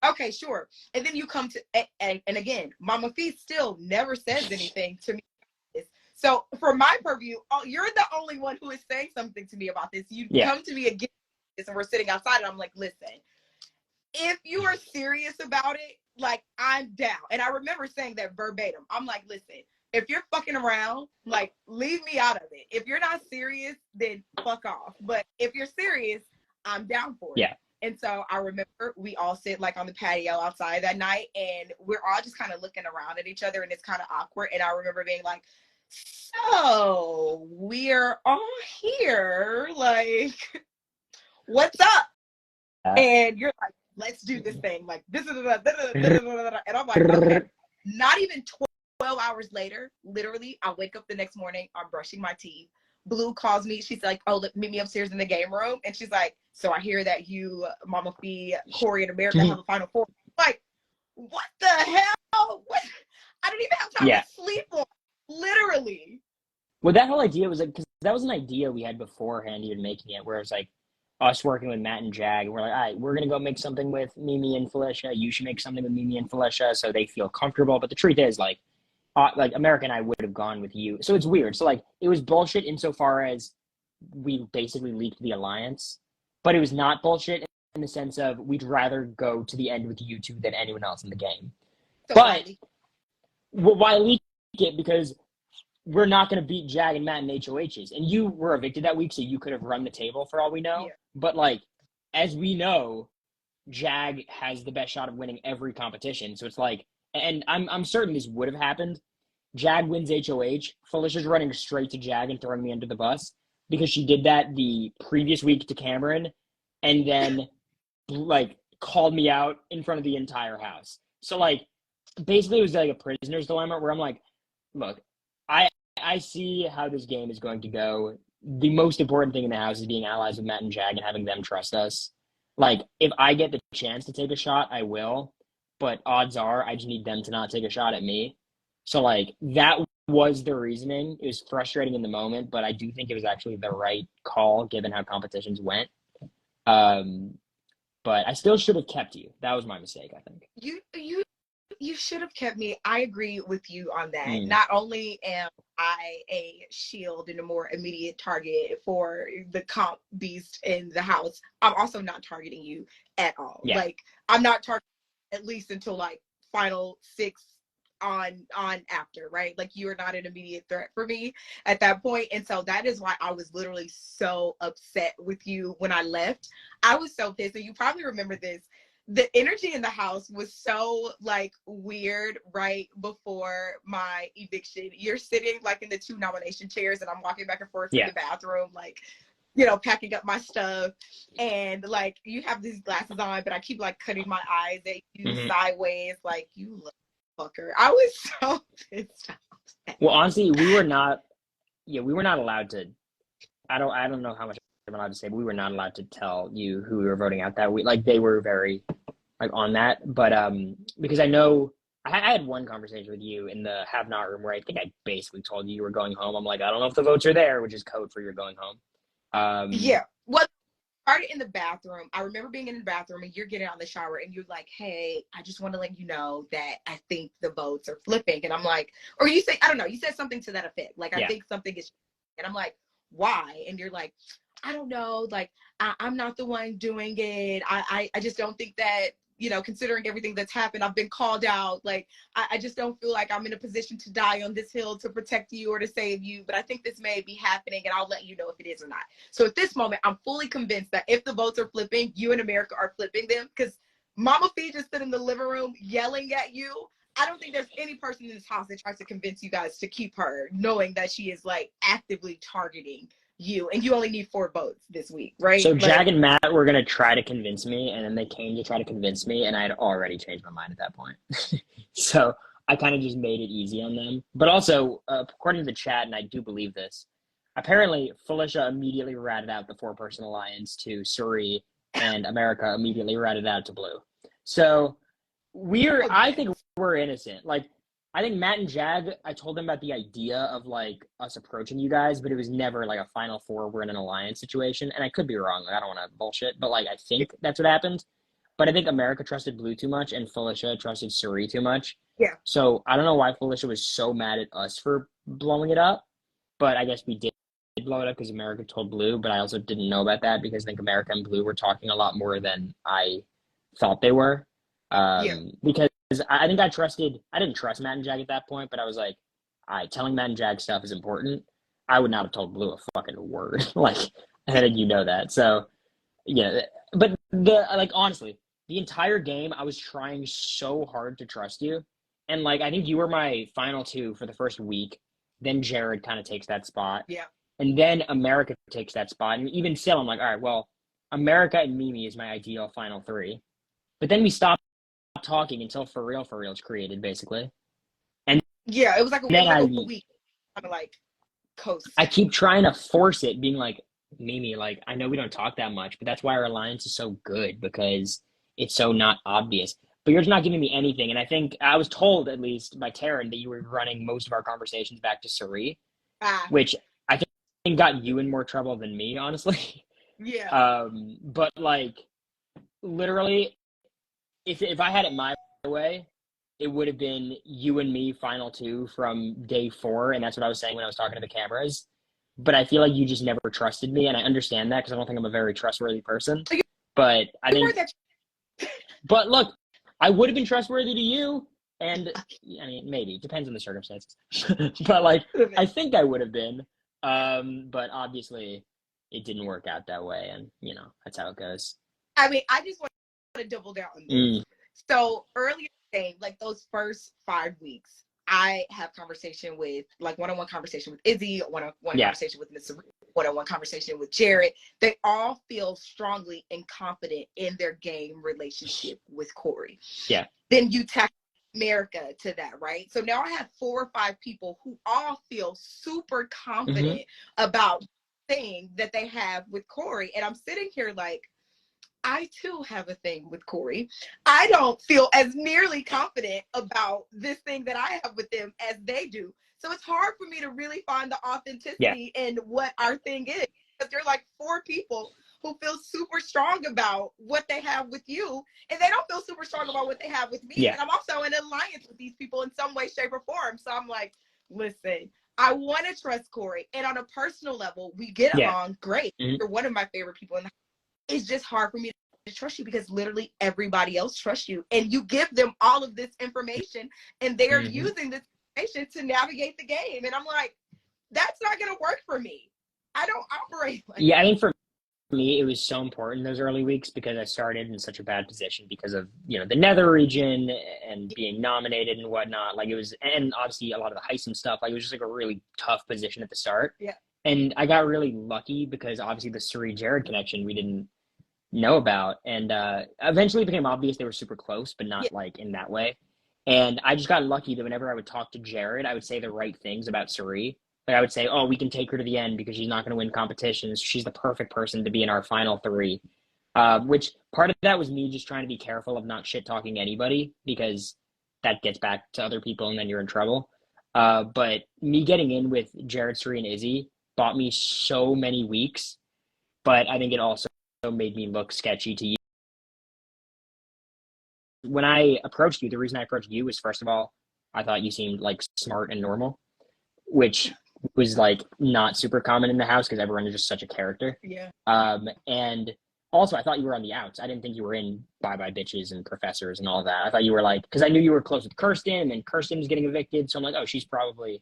Okay, sure. And then you come to, and again, Mama Fee still never says anything to me. So for my purview, you're the only one who is saying something to me about this. You come to me again, and we're sitting outside, and I'm like, listen, if you are serious about it, like I'm down. And I remember saying that verbatim. I'm like, listen, if you're fucking around, like leave me out of it. If you're not serious, then fuck off. But if you're serious, I'm down for it. Yeah. And so I remember we all sit like on the patio outside that night, and we're all just kind of looking around at each other, and it's kind of awkward. And I remember being like, so we're all here, like, what's up? And you're like, let's do this thing. Like, this is, and I'm like, okay. Not even 12 hours later, literally, I wake up the next morning, I'm brushing my teeth. Blue calls me. She's like, oh, meet me upstairs in the game room. And she's like, so I hear that you, Mama Fee, Cory, and America have a Final Four. I'm like, what the hell? What? I didn't even have time to sleep on. Literally. Well, that whole idea was like, because that was an idea we had beforehand, even making it, where it's like, us working with Matt and Jag. We're like, all right, we're gonna go make something with Mimi and Felicia. You should make something with Mimi and Felicia so they feel comfortable. But the truth is, like America and I would have gone with you. So it's weird. So like it was bullshit insofar as we basically leaked the alliance, but it was not bullshit in the sense of we'd rather go to the end with you two than anyone else in the game. So But why leak it? Because we're not going to beat Jag and Matt in HOHs. And you were evicted that week, so you could have run the table for all we know. Yeah. But like, as we know, Jag has the best shot of winning every competition. So it's like, and I'm certain this would have happened. Jag wins HOH. Felicia's running straight to Jag and throwing me under the bus because she did that the previous week to Cameron, and then like called me out in front of the entire house. So like, basically, it was like a prisoner's dilemma where I'm like, look, I see how this game is going to go. The most important thing in the house is being allies with Matt and Jag and having them trust us. Like, if I get the chance to take a shot, I will. But odds are, I just need them to not take a shot at me. So, like, that was the reasoning. It was frustrating in the moment, but I do think it was actually the right call given how competitions went. But I still should have kept you. That was my mistake, I think. You should have kept me. I agree with you on that. Not only am I a shield and a more immediate target for the comp beast in the house, I'm also not targeting you at all. Yeah. Like, I'm not targeting at least until like final 6 on after, right? Like, you are not an immediate threat for me at that point. And so that is why I was literally so upset with you when I left. I was so pissed. And you probably remember this. The energy in the house was so like weird right before my eviction. You're sitting like in the 2 nomination chairs and I'm walking back and forth to the bathroom, like, you know, packing up my stuff. And like, you have these glasses on, but I keep like cutting my eyes at you sideways. Like, you little fucker. I was so pissed off. Well, honestly, we were not allowed to, I don't know how much I'm allowed to say, but we were not allowed to tell you who we were voting out that week. Like, they were very like on that, but because I know I had one conversation with you in the have not room where I think I basically told you you were going home. I'm like, I don't know if the votes are there, which is code for you're going home. Yeah. Well, started in the bathroom. I remember being in the bathroom and you're getting out of the shower and you're like, hey, I just want to let you know that I think the votes are flipping. And I'm like, or you say, I don't know, you said something to that effect. Like, I think something is, and I'm like, why? And you're like, I don't know, like, I'm not the one doing it. I just don't think that, you know, considering everything that's happened, I've been called out. Like, I just don't feel like I'm in a position to die on this hill to protect you or to save you. But I think this may be happening and I'll let you know if it is or not. So at this moment, I'm fully convinced that if the votes are flipping, you and America are flipping them, because Mama Fee just stood in the living room yelling at you. I don't think there's any person in this house that tries to convince you guys to keep her, knowing that she is like actively targeting you, and you only need 4 votes this week, right? So Jag and Matt were gonna try to convince me, and then they came to try to convince me, and I had already changed my mind at that point. So I kind of just made it easy on them. But also, according to the chat, and I do believe this, apparently Felicia immediately ratted out the 4-person alliance to Suri, and America immediately ratted out to Blue. So I think we're innocent. Like, I think Matt and Jag, I told them about the idea of like us approaching you guys, but it was never like a final 4, we're in an alliance situation. And I could be wrong. Like, I don't want to bullshit, but like, I think that's what happened. But I think America trusted Blue too much and Felicia trusted Suri too much. Yeah. So I don't know why Felicia was so mad at us for blowing it up, but I guess we did blow it up because America told Blue, but I also didn't know about that because I think America and Blue were talking a lot more than I thought they were. Because I think I didn't trust Matt and Jag at that point, but I was like, all right, telling Matt and Jag stuff is important. I would not have told Blue a fucking word. Like, I think you know that. So, yeah. But honestly, the entire game, I was trying so hard to trust you. And like, I think you were my final 2 for the first week. Then Jared kind of takes that spot. Yeah. And then America takes that spot. And even still, I'm like, all right, well, America and Mimi is my ideal final 3. But then we stopped talking until For Real is created, basically. And yeah, it was like a week. Kind of like coast. I keep trying to force it, being like, Mimi, like, I know we don't talk that much, but that's why our alliance is so good, because it's so not obvious. But you're just not giving me anything. And I think I was told, at least by Taryn, that you were running most of our conversations back to Suri, which I think got you in more trouble than me, honestly. Yeah. But like literally, if I had it my way, it would have been you and me final two from day 4, and that's what I was saying when I was talking to the cameras. But I feel like you just never trusted me, and I understand that because I don't think I'm a very trustworthy person. But I You were think, that. but look, I would have been trustworthy to you, and I mean maybe it depends on the circumstances. But like I think I would have been, but obviously it didn't work out that way, and you know that's how it goes. I mean, I just want to double down on this. So earlier today, like those first 5 weeks, I have conversation with like one-on-one conversation with Izzy, one-on-one conversation with Miss, one-on-one conversation with Jared. They all feel strongly and confident in their game relationship with Cory. Yeah. Then you tack America to that, right? So now I have 4 or 5 people who all feel super confident about the thing that they have with Cory. And I'm sitting here like, I too have a thing with Cory. I don't feel as nearly confident about this thing that I have with them as they do. So it's hard for me to really find the authenticity in what our thing is. Because there are like 4 people who feel super strong about what they have with you, and they don't feel super strong about what they have with me. Yeah. And I'm also in alliance with these people in some way, shape, or form. So I'm like, listen, I want to trust Cory. And on a personal level, we get along great. You're one of my favorite people in the house. It's just hard for me to trust you because literally everybody else trusts you, and you give them all of this information and they're using this information to navigate the game. And I'm like, that's not going to work for me. I don't operate like that. I think for me, it was so important those early weeks because I started in such a bad position because of, you know, the nether region and being nominated and whatnot. Like it was, and obviously a lot of the heist and stuff, like it was just like a really tough position at the start. Yeah. And I got really lucky because obviously the Suri Jared connection we didn't know about. And eventually it became obvious they were super close, but not like in that way. And I just got lucky that whenever I would talk to Jared, I would say the right things about Suri. Like I would say, oh, we can take her to the end because she's not going to win competitions. She's the perfect person to be in our final 3. Which part of that was me just trying to be careful of not shit talking anybody because that gets back to other people and then you're in trouble. But me getting in with Jared, Suri, and Izzy bought me so many weeks. But I think it also made me look sketchy to you. When I approached you, the reason I approached you was, first of all, I thought you seemed like smart and normal, which was like not super common in the house because everyone is just such a character. Yeah. And also I thought you were on the outs. I didn't think you were in Bye Bye Bitches and Professors and all that. I thought you were like, because I knew you were close with Kirsten and Kirsten was getting evicted. So I'm like, oh, she's probably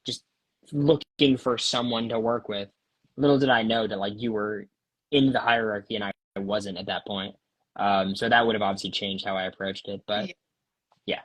just looking for someone to work with. Little did I know that like you were in the hierarchy and I wasn't at that point. So that would have obviously changed how I approached it. But yeah.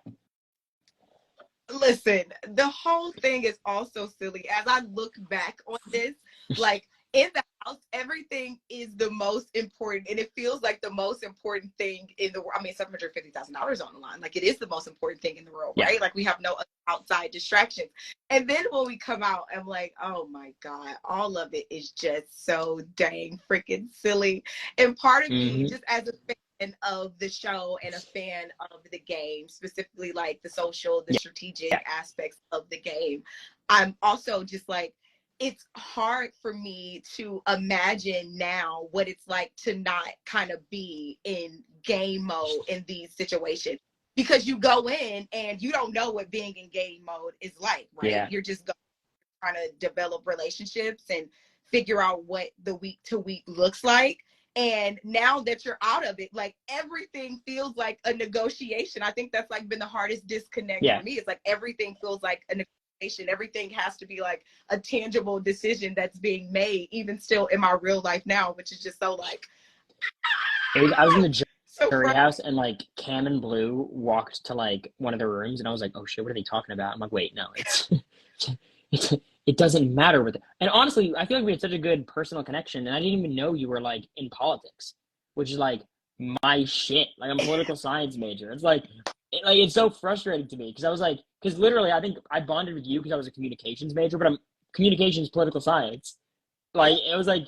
Listen, the whole thing is also silly. As I look back on this, like in the house, everything is the most important, and it feels like the most important thing in the world. I mean, $750,000 on the line. Like it is the most important thing in the world, right? Like we have no outside distractions. And then when we come out, I'm like, oh my God, all of it is just so dang freaking silly. And part of me, just as a fan of the show and a fan of the game, specifically like the social, the strategic aspects of the game, I'm also just like, it's hard for me to imagine now what it's like to not kind of be in game mode in these situations, because you go in and you don't know what being in game mode is like, right? You're just trying to develop relationships and figure out what the week to week looks like. And now that you're out of it, like everything feels like a negotiation. I think that's like been the hardest disconnect for me. It's like everything feels like a negotiation. Everything has to be like a tangible decision that's being made, even still in my real life now, which is just so like. I was in the jury house and like Cam and Blue walked to like one of the rooms and I was like, oh shit, what are they talking about? I'm like, wait, no, it doesn't matter with it. And honestly, I feel like we had such a good personal connection and I didn't even know you were like in politics, which is like my shit. Like I'm a political science major. It's like it's so frustrating to me because I was like, because literally I think I bonded with you because I was a communications major, but I'm communications political science. Like it was like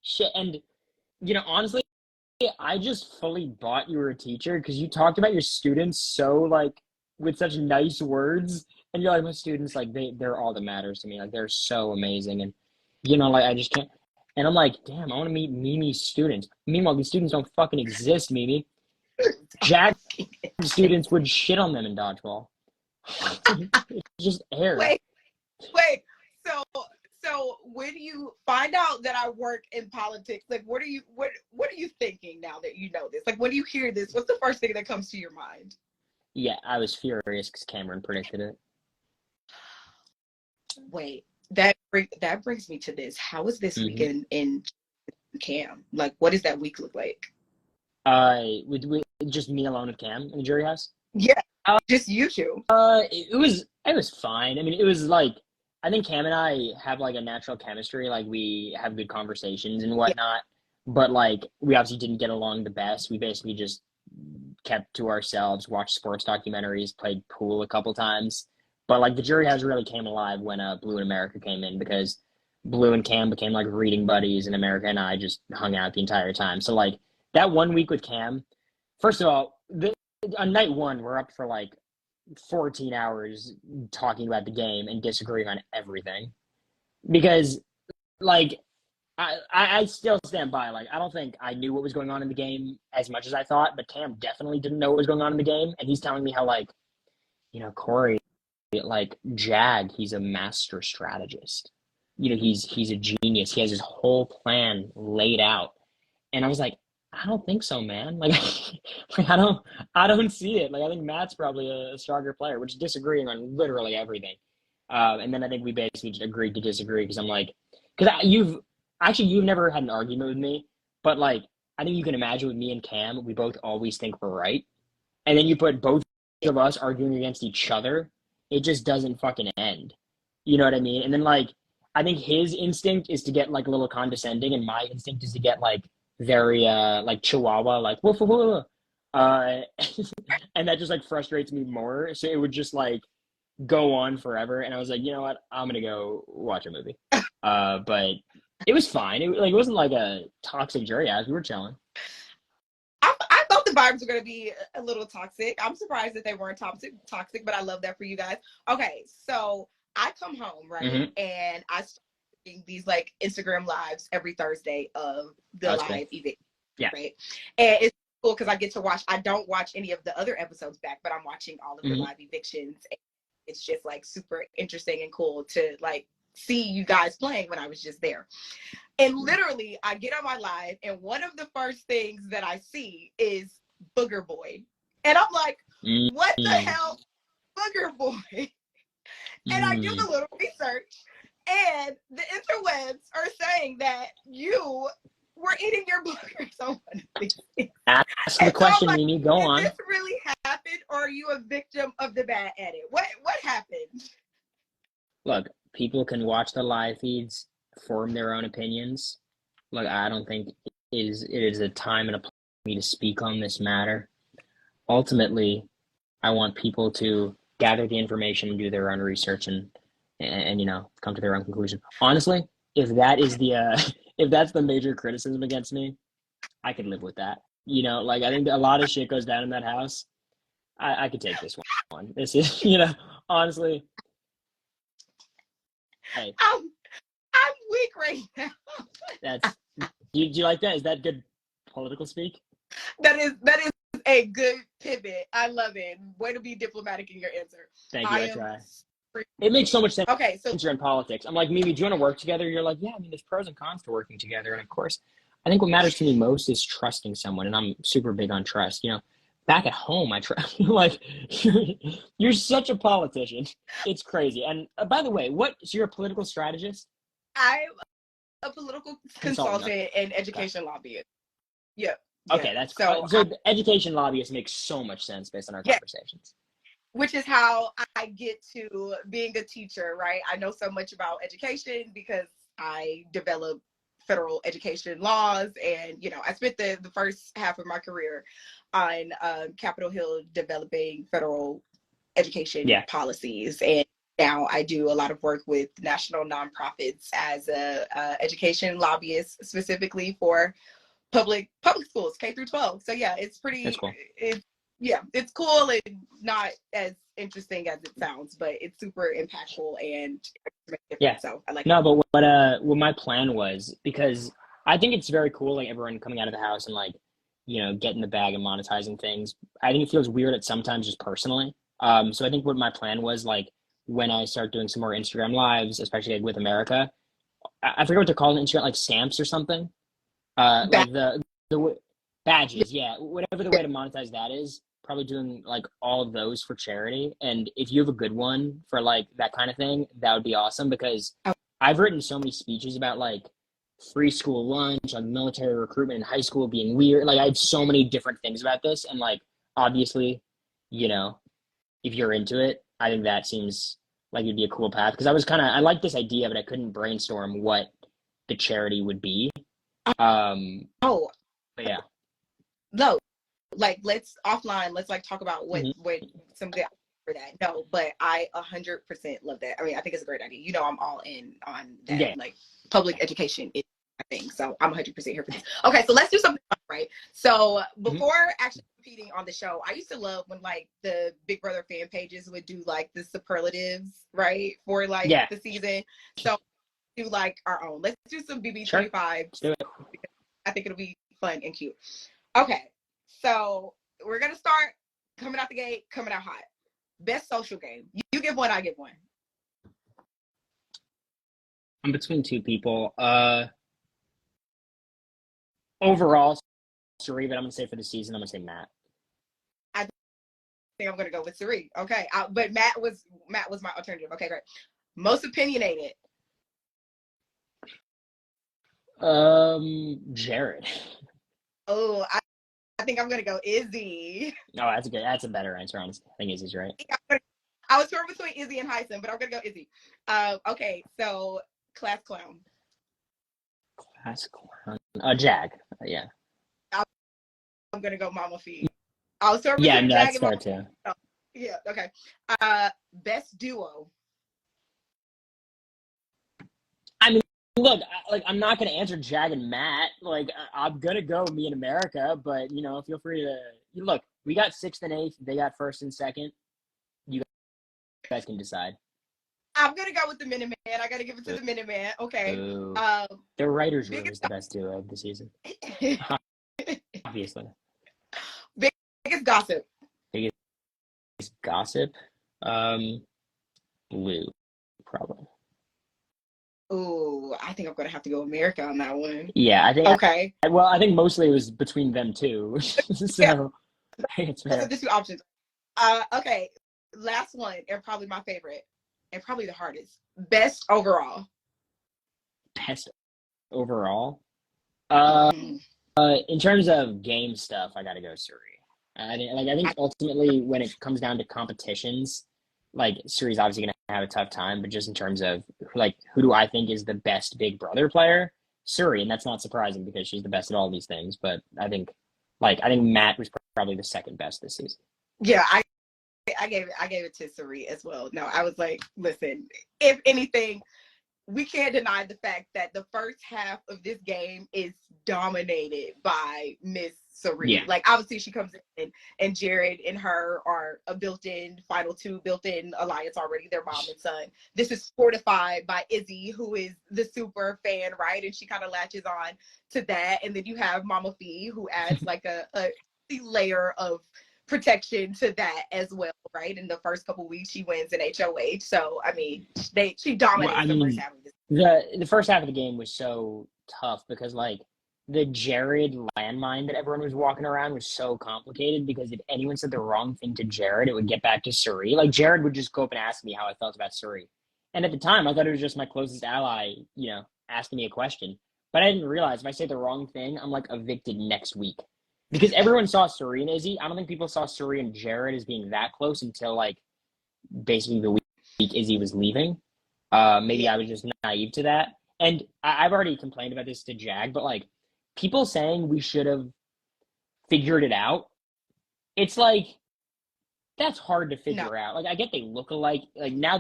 shit. And you know, honestly, I just fully bought you were a teacher because you talked about your students so like with such nice words. And you're like, my students, like, they're all that matters to me. Like, they're so amazing. And, you know, like, I just can't. And I'm like, damn, I want to meet Mimi's students. Meanwhile, these students don't fucking exist, Mimi. Jag students would shit on them in dodgeball. It's just air. Wait, wait. So when you find out that I work in politics, like what are you thinking now that you know this? Like when you hear this, what's the first thing that comes to your mind? Yeah, I was furious because Cameron predicted it. Wait, that brings me to this. How is this weekend in Cam? Like, what does that week look like? With just me alone with Cam in the jury house. Yeah, just you two. It was fine. I mean, it was like I think Cam and I have like a natural chemistry. Like we have good conversations and whatnot. Yeah. But like we obviously didn't get along the best. We basically just kept to ourselves, watched sports documentaries, played pool a couple times. But like the jury house really came alive when Blue and America came in because Blue and Cam became like reading buddies, and America and I just hung out the entire time. So like that 1 week with Cam, first of all, on night one we're up for like 14 hours talking about the game and disagreeing on everything because like I still stand by, like, I don't think I knew what was going on in the game as much as I thought, but Cam definitely didn't know what was going on in the game. And he's telling me how, like, Cory, like, he's a master strategist. He's a genius. He has his whole plan laid out. And I was like, I don't think so, man. Like, I don't see it. Like, I think Matt's probably a stronger player. We're just disagreeing on literally everything. And then I think we basically just agreed to disagree because I'm like, you've never had an argument with me, but like, I think you can imagine with me and Cam, we both always think we're right. And then you put both of us arguing against each other, it just doesn't fucking end. You know what I mean? And then like, I think his instinct is to get like a little condescending, and my instinct is to get like very like Chihuahua, like woof woof woof. And that just like frustrates me more. So it would just like go on forever. And I was like, you know what? I'm gonna go watch a movie. But it was fine. It wasn't like a toxic jury house. We were chilling. I thought the vibes were going to be a little toxic. I'm surprised that they weren't toxic, but I love that for you guys. Okay, so I come home, right? And I start doing these like Instagram lives every Thursday of the live event. Yeah. Right. And it's cool because I get to watch, I don't watch any of the other episodes back, but I'm watching all of the live evictions. And it's just like super interesting and cool to like see you guys playing when I was just there. And literally I get on my live and one of the first things that I see is Booger Boy. And I'm like, what the hell, Booger Boy? And I do a little research and the interwebs are saying that you were eating your boogers on one of these things. Ask the question, like, Mimi, go on. Did this really happen or are you a victim of the bad edit? What happened? Look, people can watch the live feeds, form their own opinions. Look, I don't think it is a time and a place for me to speak on this matter. Ultimately, I want people to gather the information and do their own research and come to their own conclusion. Honestly, if that is if that's the major criticism against me, I could live with that. Like I think a lot of shit goes down in that house. I could take this one. This is, honestly. Hey. I'm weak right now. Do you like that? Is that good political speak? That is a good pivot. I love it. Way to be diplomatic in your answer. Thank you. I try. It makes so much sense. Okay, so you're in politics. I'm like, Mimi, do you want to work together? You're like, yeah. I mean, there's pros and cons to working together, and of course, I think what matters to me most is trusting someone, and I'm super big on trust. Back at home, I try. Like, you're such a politician. It's crazy. And by the way, so you're a political strategist? I'm a political consultant and education lobbyist. Yep. Okay, that's so the education lobbyist makes so much sense based on our conversations. Which is how I get to being a teacher, right? I know so much about education because I develop federal education laws, and I spent the first half of my career on Capitol Hill developing federal education policies, and now I do a lot of work with national nonprofits as a education lobbyist, specifically for public schools, K through 12. So yeah, it's pretty. That's cool. It's cool and not as interesting as it sounds, but it's super impactful and Yeah. So I like it. No, but what my plan was, because I think it's very cool, like everyone coming out of the house and like, getting the bag and monetizing things. I think it feels weird at sometimes just personally. So I think what my plan was, like when I start doing some more Instagram lives, especially like with America, I forget what they're called on Instagram, like stamps or something. Back, Like the badges, yeah, whatever the way to monetize that is, probably doing like all of those for charity. And if you have a good one for like that kind of thing, that would be awesome, because I've written so many speeches about like free school lunch, like military recruitment in high school being weird. Like I have so many different things about this, and like obviously, you know, if you're into it, I think that seems like it'd be a cool path, because I like this idea, but I couldn't brainstorm what the charity would be. oh But yeah. no, like let's offline. Let's like talk about what Mm-hmm. some good for that. No, but I 100% love that. I mean, I think it's a great idea. You know, I'm all in on that. Yeah. Like public education is my thing, so I'm 100% here for this. Okay, so let's do something fun, right? So Mm-hmm. before actually competing on the show, I used to love when like the Big Brother fan pages would do like the superlatives, right, for like Yeah. the season. So do like our own. Let's do some BB25. Sure. Let's do it. I think it'll be fun and cute. Okay, so we're gonna start coming out the gate, coming out hot. Best social game. You give one, I give one. I'm between two people. Overall, Suri, but I'm gonna say for the season, I'm gonna say Matt. I think I'm gonna go with Suri. Okay, but Matt was my alternative. Okay, great. Most opinionated. Jared. Oh, I think I'm gonna go Izzy. Oh, that's a better answer, honestly. I think Izzy's right. I was torn between Izzy and Hyson, but I'm gonna go Izzy. Okay, so class clown. Class clown. Jag. Yeah. I'm gonna go Mama Fee. I was torn Yeah, between no, Jag that's and fair Mama too. Fee. Yeah, okay. Best duo. I mean, look, I'm not gonna answer Jag and Matt. Like, I'm gonna go me and America, but feel free to look. We got 6th and 8th. They got 1st and 2nd. You guys can decide. I'm gonna go with the Minuteman. I gotta give it to the Minuteman. Okay. The writers' room is the best duo of the season. Obviously. Biggest gossip. Biggest gossip. Blue, probably. Ooh, I think I'm gonna have to go America on that one. Yeah, I think. Okay. I think mostly it was between them two. So yeah. I think it's fair. Those are the two options. Okay. Last one, and probably my favorite, and probably the hardest. Best overall. Best overall. In terms of game stuff, I gotta go Suri. I think ultimately when it comes down to competitions, like Suri's obviously gonna have a tough time, but just in terms of like who do I think is the best Big Brother player? Suri, and that's not surprising because she's the best at all these things. But I think Matt was probably the second best this season. Yeah, I gave it to Suri as well. No, I was like, listen, if anything, we can't deny the fact that the first half of this game is dominated by Miss Suri. Yeah. Like, obviously, she comes in, and Jared and her are a built-in alliance already. They're mom and son. This is fortified by Izzy, who is the super fan, right? And she kind of latches on to that. And then you have Mama Fee, who adds like a layer of protection to that as well, right? In the first couple weeks, she wins an HOH. So I mean, she dominates the first half of this. The first half of the game was so tough because like the Jared landmine that everyone was walking around was so complicated, because if anyone said the wrong thing to Jared, it would get back to Suri. Like Jared would just go up and ask me how I felt about Suri. And at the time I thought it was just my closest ally, asking me a question. But I didn't realize if I say the wrong thing, I'm like evicted next week. Because everyone saw Suri and Izzy. I don't think people saw Suri and Jared as being that close until like basically the week Izzy was leaving. Maybe I was just naive to that. And I've already complained about this to Jag, but like people saying we should have figured it out, it's like that's hard to figure out. Like I get they look alike. Like now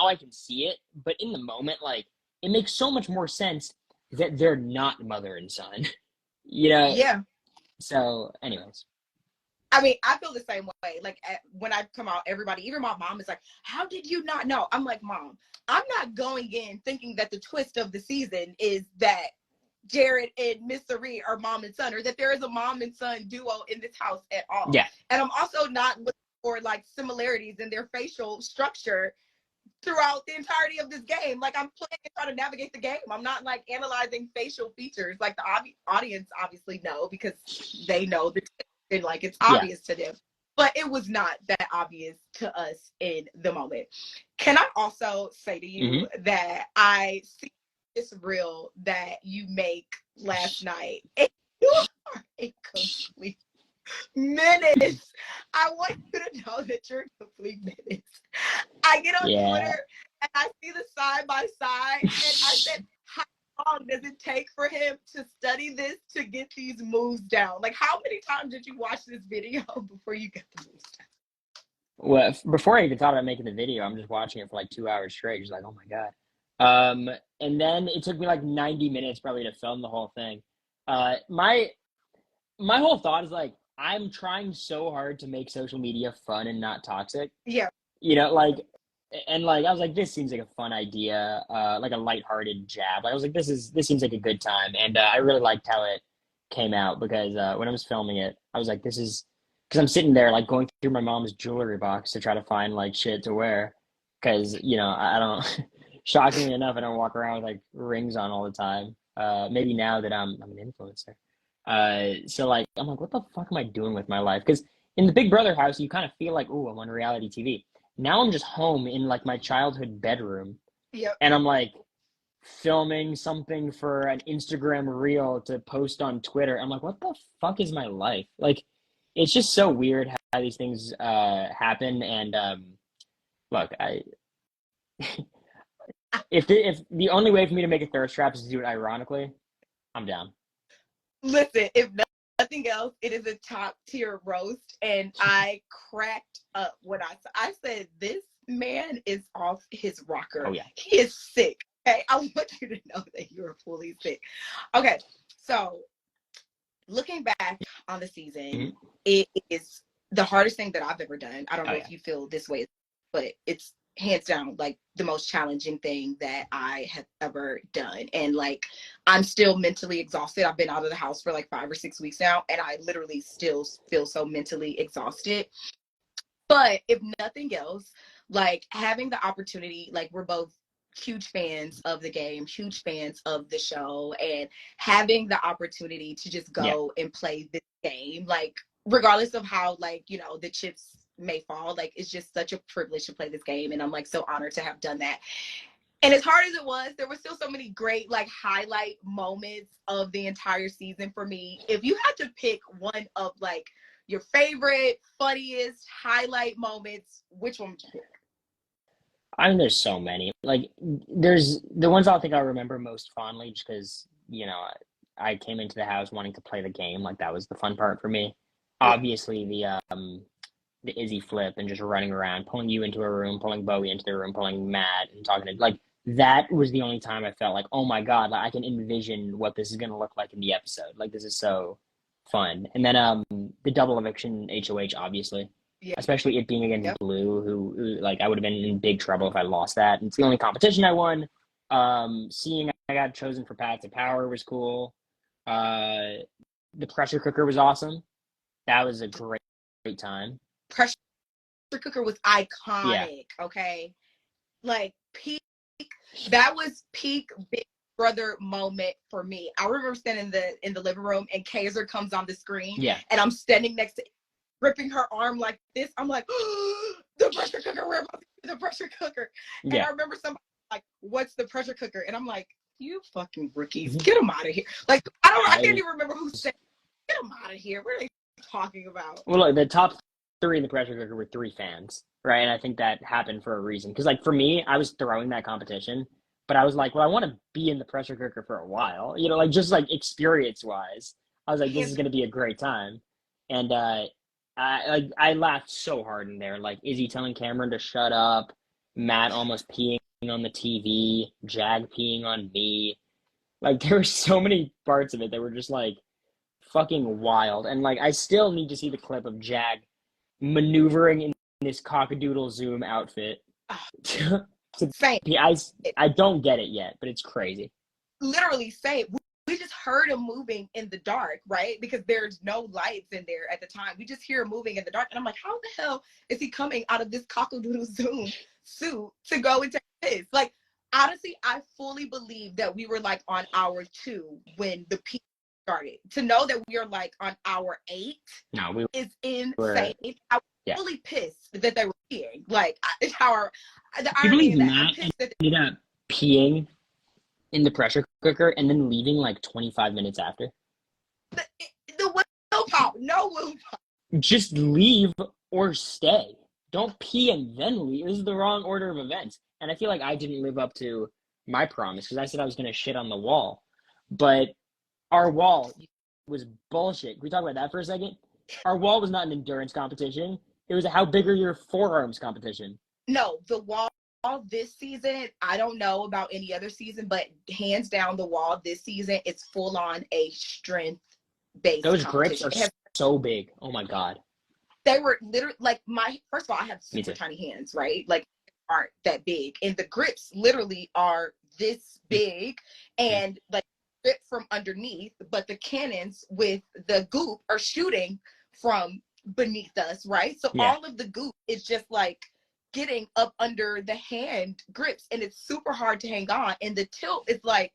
I can see it, but in the moment, like it makes so much more sense that they're not mother and son. Yeah. So, anyways. I mean, I feel the same way. Like when I come out, everybody, even my mom is like, how did you not know? I'm like, Mom, I'm not going in thinking that the twist of the season is that Jared and Miss Marie are mom and son, or that there is a mom and son duo in this house at all. Yeah. And I'm also not looking for like similarities in their facial structure throughout the entirety of this game. Like, I'm playing and trying to navigate the game. I'm not like analyzing facial features. Like, the audience obviously know because they know the and like it's obvious to them. But it was not that obvious to us in the moment. Can I also say to you that I see this reel that you make last night, and you are a complete menace. I want you to know that you're a complete menace. I get on Twitter and I see the side by side, and I said, how long does it take for him to study this to get these moves down? Like, how many times did you watch this video before you get the moves down? Well, before I even thought about making the video, I'm just watching it for like 2 hours straight. Just like, oh my God. And then it took me like 90 minutes probably to film the whole thing. My whole thought is like, I'm trying so hard to make social media fun and not toxic. Yeah. You know, like, and like, I was like, this seems like a fun idea, like a lighthearted jab. Like, I was like, this seems like a good time. And I really liked how it came out because when I was filming it, I was like, this is, because I'm sitting there like going through my mom's jewelry box to try to find like shit to wear. Because, you know, I don't, shockingly enough, I don't walk around with like rings on all the time. Maybe now that I'm an influencer. So like, I'm like, what the fuck am I doing with my life? Because in the Big Brother house, you kind of feel like, ooh, I'm on reality TV. Now I'm just home in like my childhood bedroom. Yep. And I'm like filming something for an Instagram reel to post on Twitter. I'm like, what the fuck is my life? Like, it's just so weird how these things happen. And look, if the only way for me to make a thirst trap is to do it ironically, I'm down. Listen, if nothing else, it is a top tier roast, and I cracked up when I said, this man is off his rocker. Oh yeah, he is sick. Okay, I want you to know that you're fully sick. Okay, so looking back on the season, it is the hardest thing that I've ever done. I don't know if you feel this way, but it's hands down like the most challenging thing that I have ever done. And like, I'm still mentally exhausted. I've been out of the house for like 5 or 6 weeks now, and I literally still feel so mentally exhausted. But if nothing else, like having the opportunity, like we're both huge fans of the game, huge fans of the show, and having the opportunity to just go and play this game, like regardless of how, like, you know, the chips may fall, like it's just such a privilege to play this game, and I'm like so honored to have done that. And as hard as it was, there were still so many great like highlight moments of the entire season for me. If you had to pick one of like your favorite, funniest highlight moments, which one would you pick? I mean, there's so many. Like, there's the ones I think I remember most fondly, just because, you know, I came into the house wanting to play the game. Like, that was the fun part for me. Obviously, the Izzy flip and just running around, pulling you into a room, pulling Bowie into the room, pulling Matt, and talking to, like, that was the only time I felt like, oh my God, like, I can envision what this is going to look like in the episode. Like, this is so fun. And then the double eviction HOH, obviously. Yeah. Especially it being against Blue, who like I would have been in big trouble if I lost that. And it's the only competition I won. Seeing I got chosen for Paths of Power was cool. The pressure cooker was awesome. That was a great time. Pressure cooker was iconic. Yeah. Okay, like peak. That was peak Big Brother moment for me. I remember standing in the living room, and Kaiser comes on the screen. Yeah, and I'm standing next to, gripping her arm like this. I'm like, oh, the pressure cooker. We're about to do the pressure cooker. And I remember somebody like, what's the pressure cooker? And I'm like, you fucking rookies, get them out of here. Like, I can't even remember who said, get them out of here. What are they talking about? Well, look, the top 3 in the pressure cooker were 3 fans, right? And I think that happened for a reason. Because, like, for me, I was throwing that competition, but I was like, well, I want to be in the pressure cooker for a while. You know, like, just, like, experience-wise. I was like, this is going to be a great time. And, I laughed so hard in there. Like, Izzy telling Cameron to shut up, Matt almost peeing on the TV, Jag peeing on me. Like, there were so many parts of it that were just, like, fucking wild. And like, I still need to see the clip of Jag maneuvering in this cockadoodle zoom outfit. Same. I don't get it yet, but it's crazy. Literally same. We just heard him moving in the dark, right? Because there's no lights in there at the time. We just hear him moving in the dark. And I'm like, how the hell is he coming out of this cockadoodle zoom suit to go into his? Like, honestly, I fully believe that we were like on hour 2 when the peak started. To know that we are like on hour 8 is insane. I was fully pissed that they were peeing. Like, the irony of that. I'm pissed that ended up peeing in the pressure cooker and then leaving like 25 minutes after. The willpower, no willpower. Just leave or stay. Don't pee and then leave. This is the wrong order of events. And I feel like I didn't live up to my promise because I said I was going to shit on the wall. But our wall was bullshit. Can we talk about that for a second? Our wall was not an endurance competition. It was a how big are your forearms competition. No, the wall this season, I don't know about any other season, but hands down the wall this season, it's full on a strength based. Those grips are so big. Oh my God. They were literally like first of all, I have super tiny hands, right? Like aren't that big. And the grips literally are this big and like grip from underneath, but the cannons with the goop are shooting from beneath us, right? So all of the goop is just like getting up under the hand grips and it's super hard to hang on and the tilt is like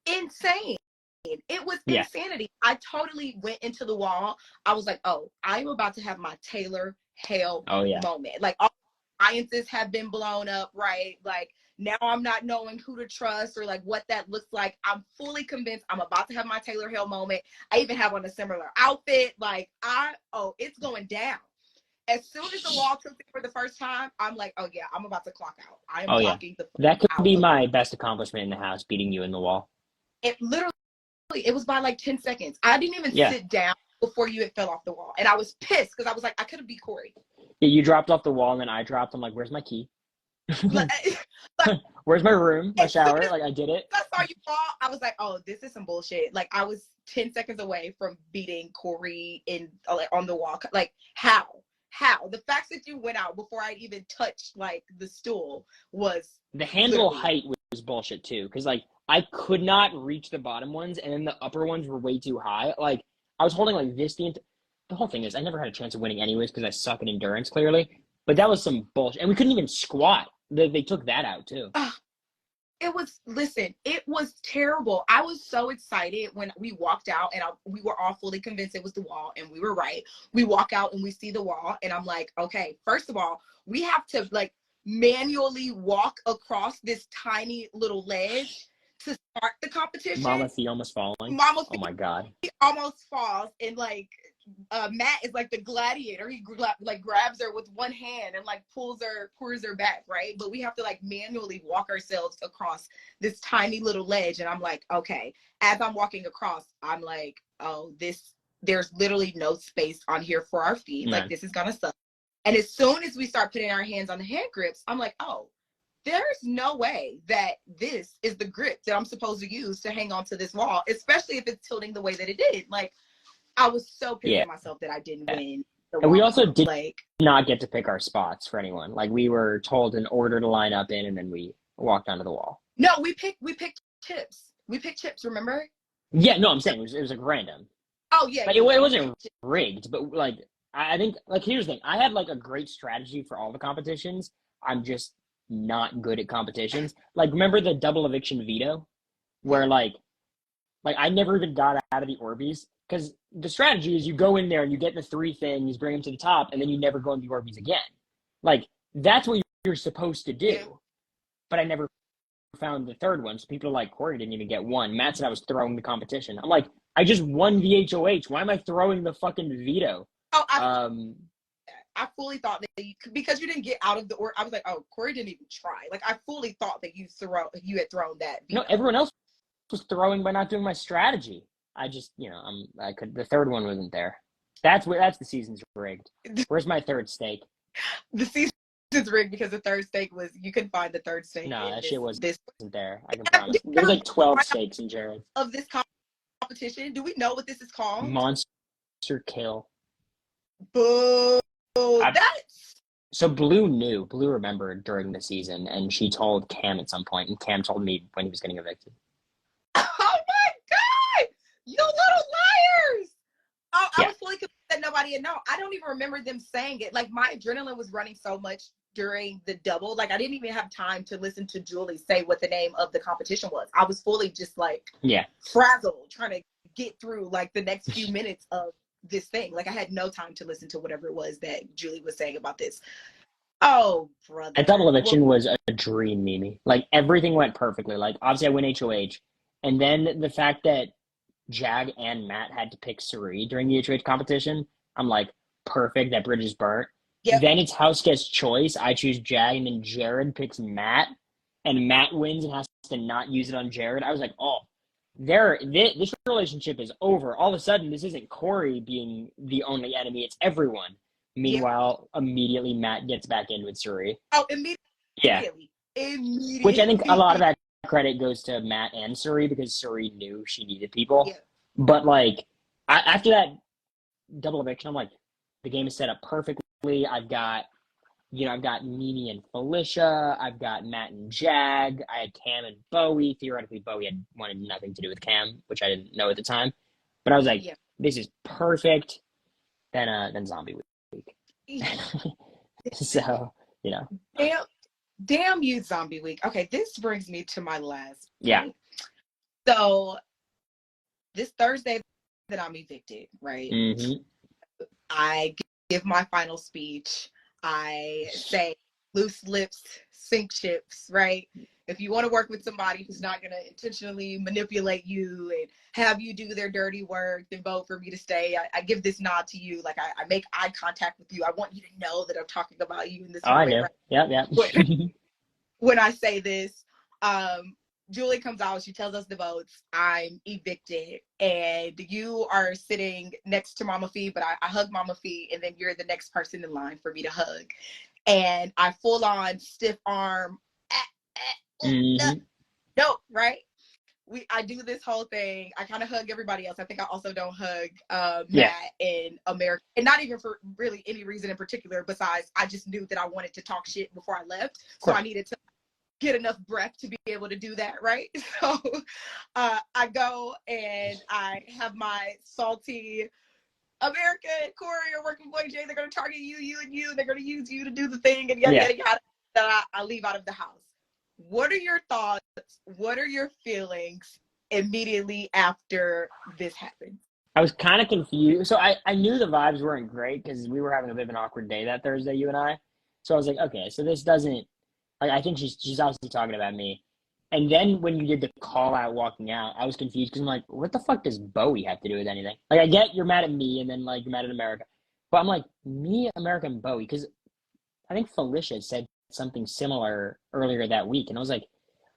insane. It was insanity. I totally went into the wall. I was like, oh, I'm about to have my Taylor Hale moment. Like all sciences have been blown up, right? Like now I'm not knowing who to trust or like what that looks like. I'm fully convinced I'm about to have my Taylor Hale moment. I even have on a similar outfit. Like it's going down. As soon as the wall tilted for the first time, I'm like, oh yeah, I'm about to clock out. I am clocking the that could be my best accomplishment in the house, beating you in the wall. It literally, it was by like 10 seconds. I didn't even sit down before you had fell off the wall. And I was pissed because I was like, I could have beat Cory. Yeah, you dropped off the wall and then I dropped. I'm like, where's my key? Where's my room, my shower? Like I did it. I saw you fall. I was like, oh, this is some bullshit. Like I was 10 seconds away from beating Cory on the wall. Like how? The fact that you went out before I even touched like the stool was the handle height was bullshit too. Cause like I could not reach the bottom ones and then the upper ones were way too high. Like I was holding like this the whole thing is I never had a chance of winning anyways because I suck at endurance clearly. But that was some bullshit. And we couldn't even squat. They took that out too. It was terrible. I was so excited when we walked out and we were all fully convinced it was the wall and we were right. We walk out and we see the wall and I'm like, okay, first of all, we have to like manually walk across this tiny little ledge to start the competition. Mama Thee almost falling. Oh my God. He almost falls and like Matt is like the gladiator. He like grabs her with one hand and like pulls her back, right? But we have to like manually walk ourselves across this tiny little ledge. And I'm like, okay. As I'm walking across, I'm like, oh, there's literally no space on here for our feet. Like this is gonna suck. And as soon as we start putting our hands on the hand grips, I'm like, oh, there's no way that this is the grip that I'm supposed to use to hang on to this wall, especially if it's tilting the way that it did. Like I was so pissed at myself that I didn't win. And we also did not get to pick our spots for anyone. Like we were told an order to line up in, and then we walked onto the wall. No, we picked chips. We picked chips. Remember? Yeah, no, I'm saying it was like random. Oh yeah. Like, it wasn't rigged, but like I think like here's the thing. I had like a great strategy for all the competitions. I'm just not good at competitions. Like remember the double eviction veto, where like I never even got out of the Orbeez. Because the strategy is you go in there and you get the 3 things, bring them to the top, and then you never go in the Orbeez again. Like, that's what you're supposed to do. Yeah. But I never found the third one. So people are like, Cory didn't even get one. Matt said I was throwing the competition. I'm like, I just won VHOH. Why am I throwing the fucking veto? Oh, I fully thought that because you didn't get out of the order. I was like, oh, Cory didn't even try. Like, I fully thought that you had thrown that veto. No, everyone else was throwing by not doing my strategy. I just, the third one wasn't there. That's the season's rigged. Where's my third steak? The season's rigged because the third steak was, you couldn't find the third steak. No, that shit wasn't there. I can promise. There's like 12 steaks in Jared's. Of this competition? Do we know what this is called? Monster Kill. Boo. That's So Blue remembered during the season, and she told Cam at some point, and Cam told me when he was getting evicted. oh my God! You little liars! Oh, I Yeah. was fully convinced that nobody had known. I don't even remember them saying it. Like, my adrenaline was running so much during the double. Like, I didn't even have time to listen to Julie say what the name of the competition was. I was fully just like frazzled, trying to get through like the next few minutes of this thing. Like, I had no time to listen to whatever it was that Julie was saying about this. Oh, brother. That double eviction was a dream, Mimi. Like, everything went perfectly. Like, obviously I win HOH. And then the fact that Jag and Matt had to pick Suri during the HOH competition, I'm like, perfect, that bridge is burnt. Yep. Then it's house guest choice. I choose Jag, and then Jared picks Matt, and Matt wins and has to not use it on Jared. I was like, oh, this relationship is over. All of a sudden, this isn't Cory being the only enemy, it's everyone. Meanwhile, immediately Matt gets back in with Suri. Oh, immediately. Yeah. Immediately. Which I think a lot of that credit goes to Matt and Suri, because Suri knew she needed people. Yeah. But like, after that double eviction, I'm like, the game is set up perfectly. I've got Mimi and Felicia. I've got Matt and Jag. I had Cam and Bowie. Theoretically, Bowie had wanted nothing to do with Cam, which I didn't know at the time. But I was like, this is perfect. Then Zombie Week. So, you know. Damn you, Zombie Week. Okay, this brings me to my last point. Yeah. So, this Thursday that I'm evicted, right? Mm-hmm. I give my final speech. I say, loose lips, sink ships, right? If you want to work with somebody who's not going to intentionally manipulate you and have you do their dirty work, then vote for me to stay. I give this nod to you. Like, I make eye contact with you. I want you to know that I'm talking about you in this way. I know. Right? Yeah. When I say this, Julie comes out, she tells us the votes. I'm evicted, and you are sitting next to Mama Fee, but I hug Mama Fee, and then you're the next person in line for me to hug. And I full on stiff arm, no, right? I do this whole thing. I kind of hug everybody else. I think I also don't hug Matt in America, and not even for really any reason in particular, besides I just knew that I wanted to talk shit before I left, so I needed to get enough breath to be able to do that, right? So I go and I have my salty America and Cory are working Boy J. They're going to target you, and you. They're going to use you to do the thing, and yada. That I leave out of the house. What are your thoughts? What are your feelings immediately after this happened? I was kind of confused. So I knew the vibes weren't great because we were having a bit of an awkward day that Thursday, you and I. So I was like, okay, so this doesn't, like, I think she's obviously talking about me. And then when you did the call out walking out, I was confused because I'm like, what the fuck does Bowie have to do with anything? Like, I get you're mad at me and then like you're mad at America. But I'm like, me, America, and Bowie, because I think Felicia said something similar earlier that week. And I was like,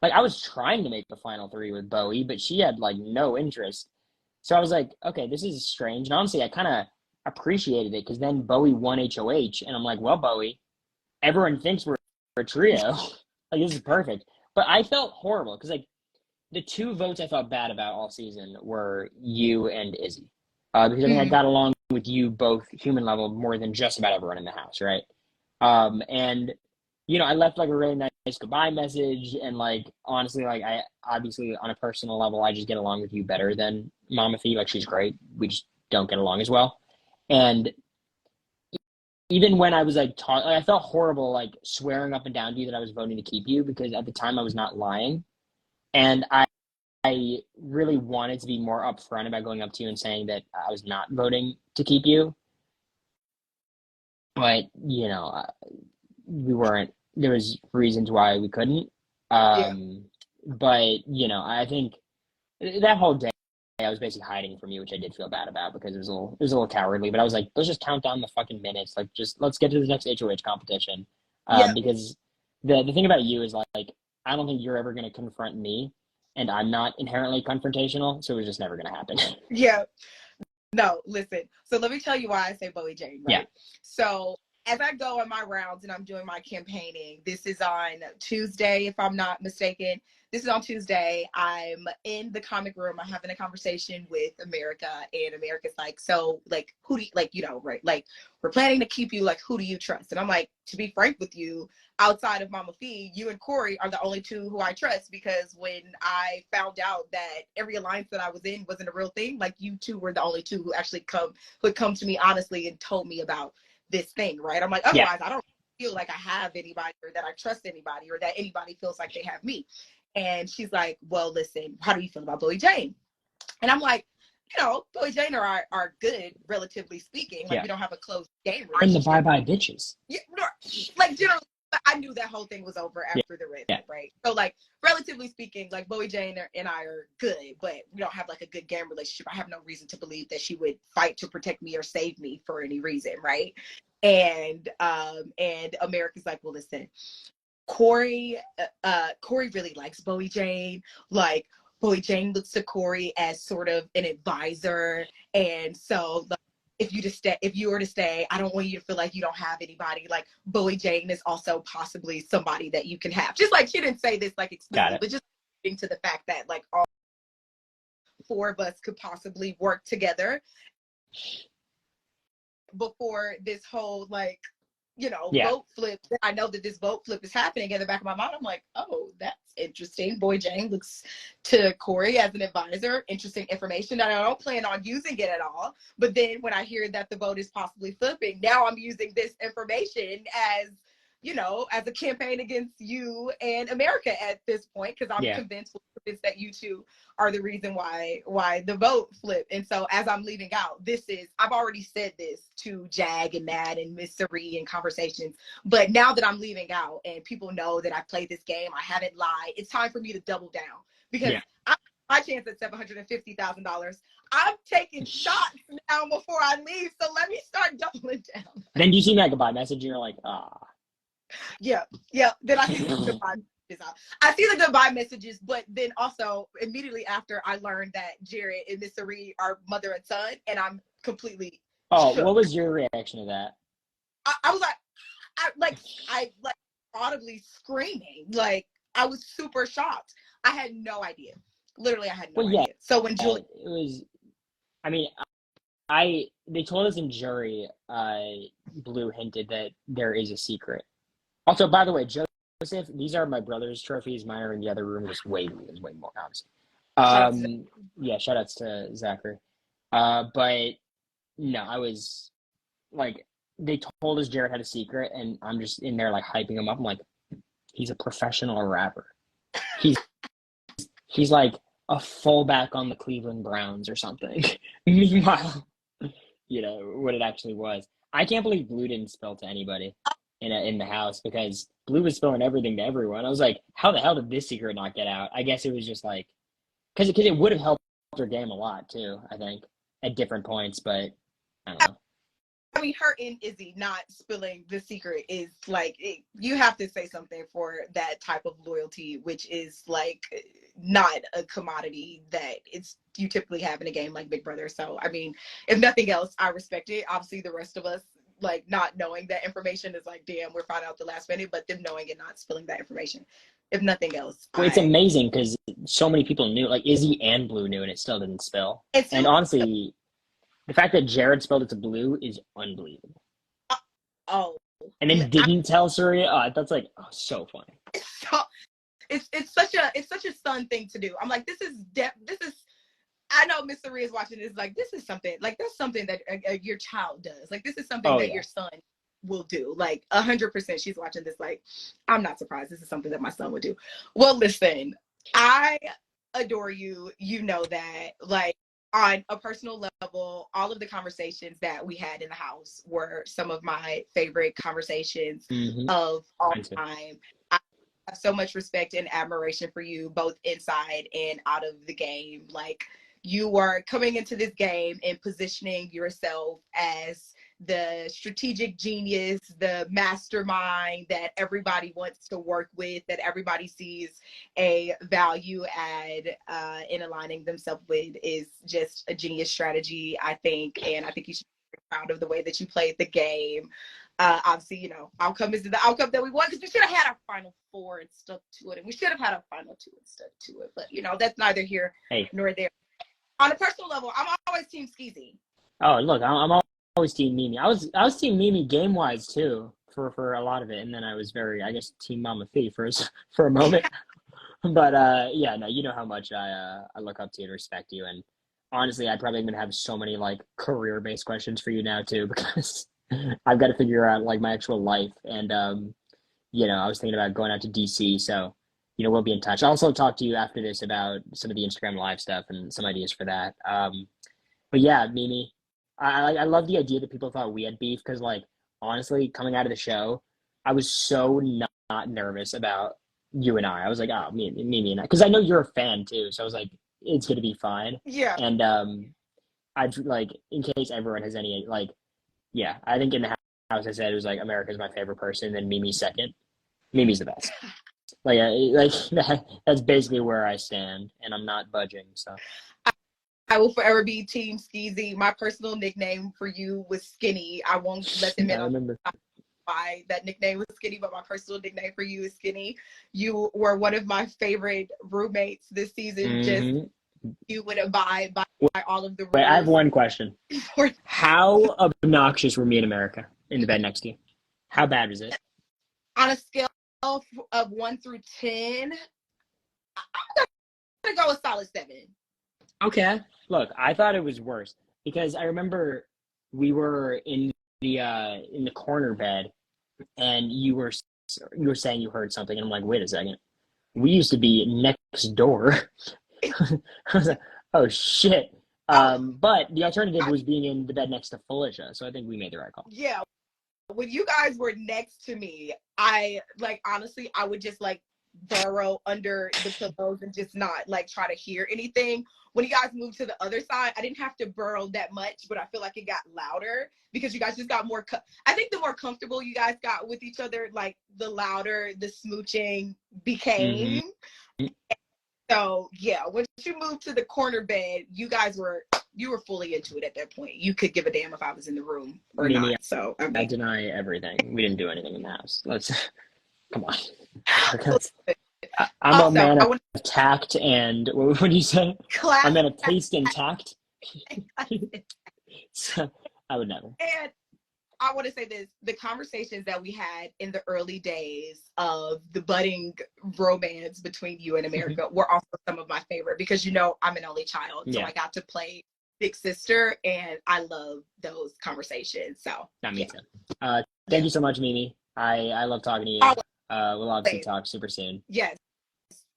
I was trying to make the final three with Bowie, but she had like no interest. So I was like, okay, this is strange. And honestly, I kind of appreciated it because then Bowie won HOH. And I'm like, well, Bowie, everyone thinks we're a trio. Like, this is perfect. But I felt horrible because like the two votes I felt bad about all season were you and Izzy. Because I think I got along with you both human level more than just about everyone in the house, right? And you know, I left like a really nice goodbye message, and like honestly, like I obviously on a personal level, I just get along with you better than Mama Fee. Like, she's great. We just don't get along as well. And even when I was like I felt horrible like swearing up and down to you that I was voting to keep you, because at the time I was not lying, and I really wanted to be more upfront about going up to you and saying that I was not voting to keep you. But you know, we weren't. There was reasons why we couldn't. But you know, I think that whole day I was basically hiding from you, which I did feel bad about because it was a little cowardly. But I was like, let's just count down the fucking minutes. Like, just let's get to the next HOH competition. Because the thing about you is like I don't think you're ever going to confront me, and I'm not inherently confrontational, so it was just never going to happen. Yeah. No, listen. So let me tell you why I say Bowie Jane, right? Yeah. So as I go on my rounds and I'm doing my campaigning, this is on Tuesday, if I'm not mistaken. This is on Tuesday. I'm in the comic room. I'm having a conversation with America, and America's like, so, like, who do you, like, you know, right? Like, we're planning to keep you, like, who do you trust? And I'm like, to be frank with you, outside of Mama Fee, you and Cory are the only two who I trust, because when I found out that every alliance that I was in wasn't a real thing, like, you two were the only two who actually would come to me honestly and told me about this thing, right? I'm like, otherwise, I don't feel like I have anybody, or that I trust anybody, or that anybody feels like they have me. And she's like, well, listen, how do you feel about Bowie Jane? And I'm like, you know, Bowie Jane are good, relatively speaking. Like, we don't have a close game relationship. We're in the bye-bye bitches. Yeah, like, generally, I knew that whole thing was over after the red, right? So, like, relatively speaking, like, Bowie Jane and I are good, but we don't have, like, a good game relationship. I have no reason to believe that she would fight to protect me or save me for any reason, right? And America's like, well, listen, Cory really likes Bowie Jane. Like, Bowie Jane looks to Cory as sort of an advisor, and so, like, if you were to stay, I don't want you to feel like you don't have anybody. Like, Bowie Jane is also possibly somebody that you can have. Just like, she didn't say this like explicitly, but just getting to the fact that, like, all four of us could possibly work together before this whole, like, you know, vote flip. I know that this vote flip is happening. In the back of my mind, I'm like, oh, that's interesting. Bowie Jane looks to Cory as an advisor. Interesting information that I don't plan on using it at all. But then when I hear that the vote is possibly flipping, now I'm using this information as, you know, as a campaign against you and America at this point, because I'm convinced that you two are the reason why the vote flipped. And so as I'm leaving out, I've already said this to Jag and Matt and Miss Cerie in conversations, but now that I'm leaving out and people know that I played this game, I haven't lied, it's time for me to double down, because my chance at $750,000, I'm taking shots now before I leave. So let me start doubling down. Then you see that goodbye message and you're like, ah. Yeah. Then I see the goodbye messages. I see the goodbye messages, but then also immediately after, I learned that Jared and Miss Cerie are mother and son, and I'm completely shook. What was your reaction to that? I was like, I audibly screaming. Like, I was super shocked. I had no idea. Literally, I had no idea. So when Julie, it was, I mean, they told us in jury, Blue hinted that there is a secret. Also, by the way, Joseph, these are my brother's trophies. Mine are in the other room, just way more, obviously. Shout outs to Zachary. But no, I was like, they told us Jared had a secret, and I'm just in there like hyping him up. I'm like, he's a professional rapper. He's like a fullback on the Cleveland Browns or something. Meanwhile, you know what it actually was. I can't believe Blue didn't spill to anybody in the house, because Blue was spilling everything to everyone. I was like, how the hell did this secret not get out? I guess it was just like, because it would have helped her game a lot too, I think, at different points, but I don't know. I mean, her and Izzy not spilling the secret is like, you have to say something for that type of loyalty, which is like not a commodity that you typically have in a game like Big Brother. So, I mean, if nothing else, I respect it. Obviously, the rest of us, like, not knowing that information is like, damn, we're finding out the last minute, but them knowing and not spilling that information, if nothing else. Well, it's amazing because so many people knew, like Izzy and Blue knew, and it still didn't spill. And honestly, the fact that Jared spilled it to Blue is unbelievable. And then didn't tell Surya. That's like, so funny. It's such a son thing to do. I'm like, this is. I know Miss Surya is watching this. Like, this is something. Like, that's something that your child does. Like, this is something that your son will do. Like, 100%. She's watching this. Like, I'm not surprised. This is something that my son would do. Well, listen, I adore you. You know that. Like, on a personal level, all of the conversations that we had in the house were some of my favorite conversations of all time. I have so much respect and admiration for you, both inside and out of the game. Like, you are coming into this game and positioning yourself as the strategic genius, the mastermind that everybody wants to work with, that everybody sees a value add in aligning themselves with, is just a genius strategy, I think. And I think you should be proud of the way that you played the game. Obviously, you know, outcome is the outcome that we want, because we should have had our final four and stuck to it, and we should have had our final two and stuck to it. But you know, that's neither here nor there. On a personal level, I'm always team Skeezy. Oh, look, I'm always team Mimi. I was team Mimi game wise too for a lot of it, and then I was I guess team Mama Fee for a moment. But yeah, no, you know how much I look up to you and respect you, and honestly, I probably even have so many like career based questions for you now too, because I've got to figure out like my actual life, and you know, I was thinking about going out to DC, so you know, we'll be in touch. I'll also talk to you after this about some of the Instagram live stuff and some ideas for that. But yeah, Mimi, I love the idea that people thought we had beef, because like honestly, coming out of the show, I was so not nervous about you and I was like, oh, Mimi and I, because I know you're a fan too, so I was like, it's gonna be fine. Yeah. And I'd like, in case everyone has any like, yeah, I think in the house I said it was like America's my favorite person, then Mimi's second. Mimi's the best. Like that's basically where I stand, and I'm not budging. So I will forever be Team Skeezy. My personal nickname for you was Skinny. I won't let them in on why that nickname was Skinny, but my personal nickname for you is Skinny. You were one of my favorite roommates this season. Mm-hmm. Just you would abide by all of the rules. Wait, I have one question. How obnoxious were me in America in the bed next to you? How bad was it? On a scale of 1 through 10, I'm gonna go a solid 7. Okay. Look, I thought it was worse, because I remember we were in the corner bed, and you were saying you heard something, and I'm like, wait a second, we used to be next door. I was like, oh shit. But the alternative was being in the bed next to Felicia, so I think we made the right call. Yeah, when you guys were next to me, I like, honestly, I would just like burrow under the pillows and just not like try to hear anything. When you guys moved to the other side, I didn't have to burrow that much, but I feel like it got louder because you guys just got more I think the more comfortable you guys got with each other, like the louder the smooching became. Mm-hmm. So yeah, when you moved to the corner bed, you were fully into it at that point. You could give a damn if I was in the room or not. So I deny everything. We didn't do anything in the house. Let's come on. I'm also, a man of tact and what do you say? I'm a man of taste and tact. So I would never. And I want to say this: the conversations that we had in the early days of the budding romance between you and America were also some of my favorite, because you know I'm an only child, so I got to play big sister, and I love those conversations. So that makes sense. Thank you so much, Mimi. I love talking to you. We'll obviously talk super soon. Yes.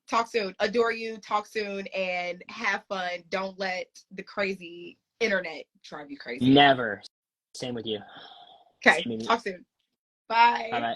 Talk soon. Adore you. Talk soon and have fun. Don't let the crazy internet drive you crazy. Never. Same with you. Okay. Talk soon. Bye. Bye-bye.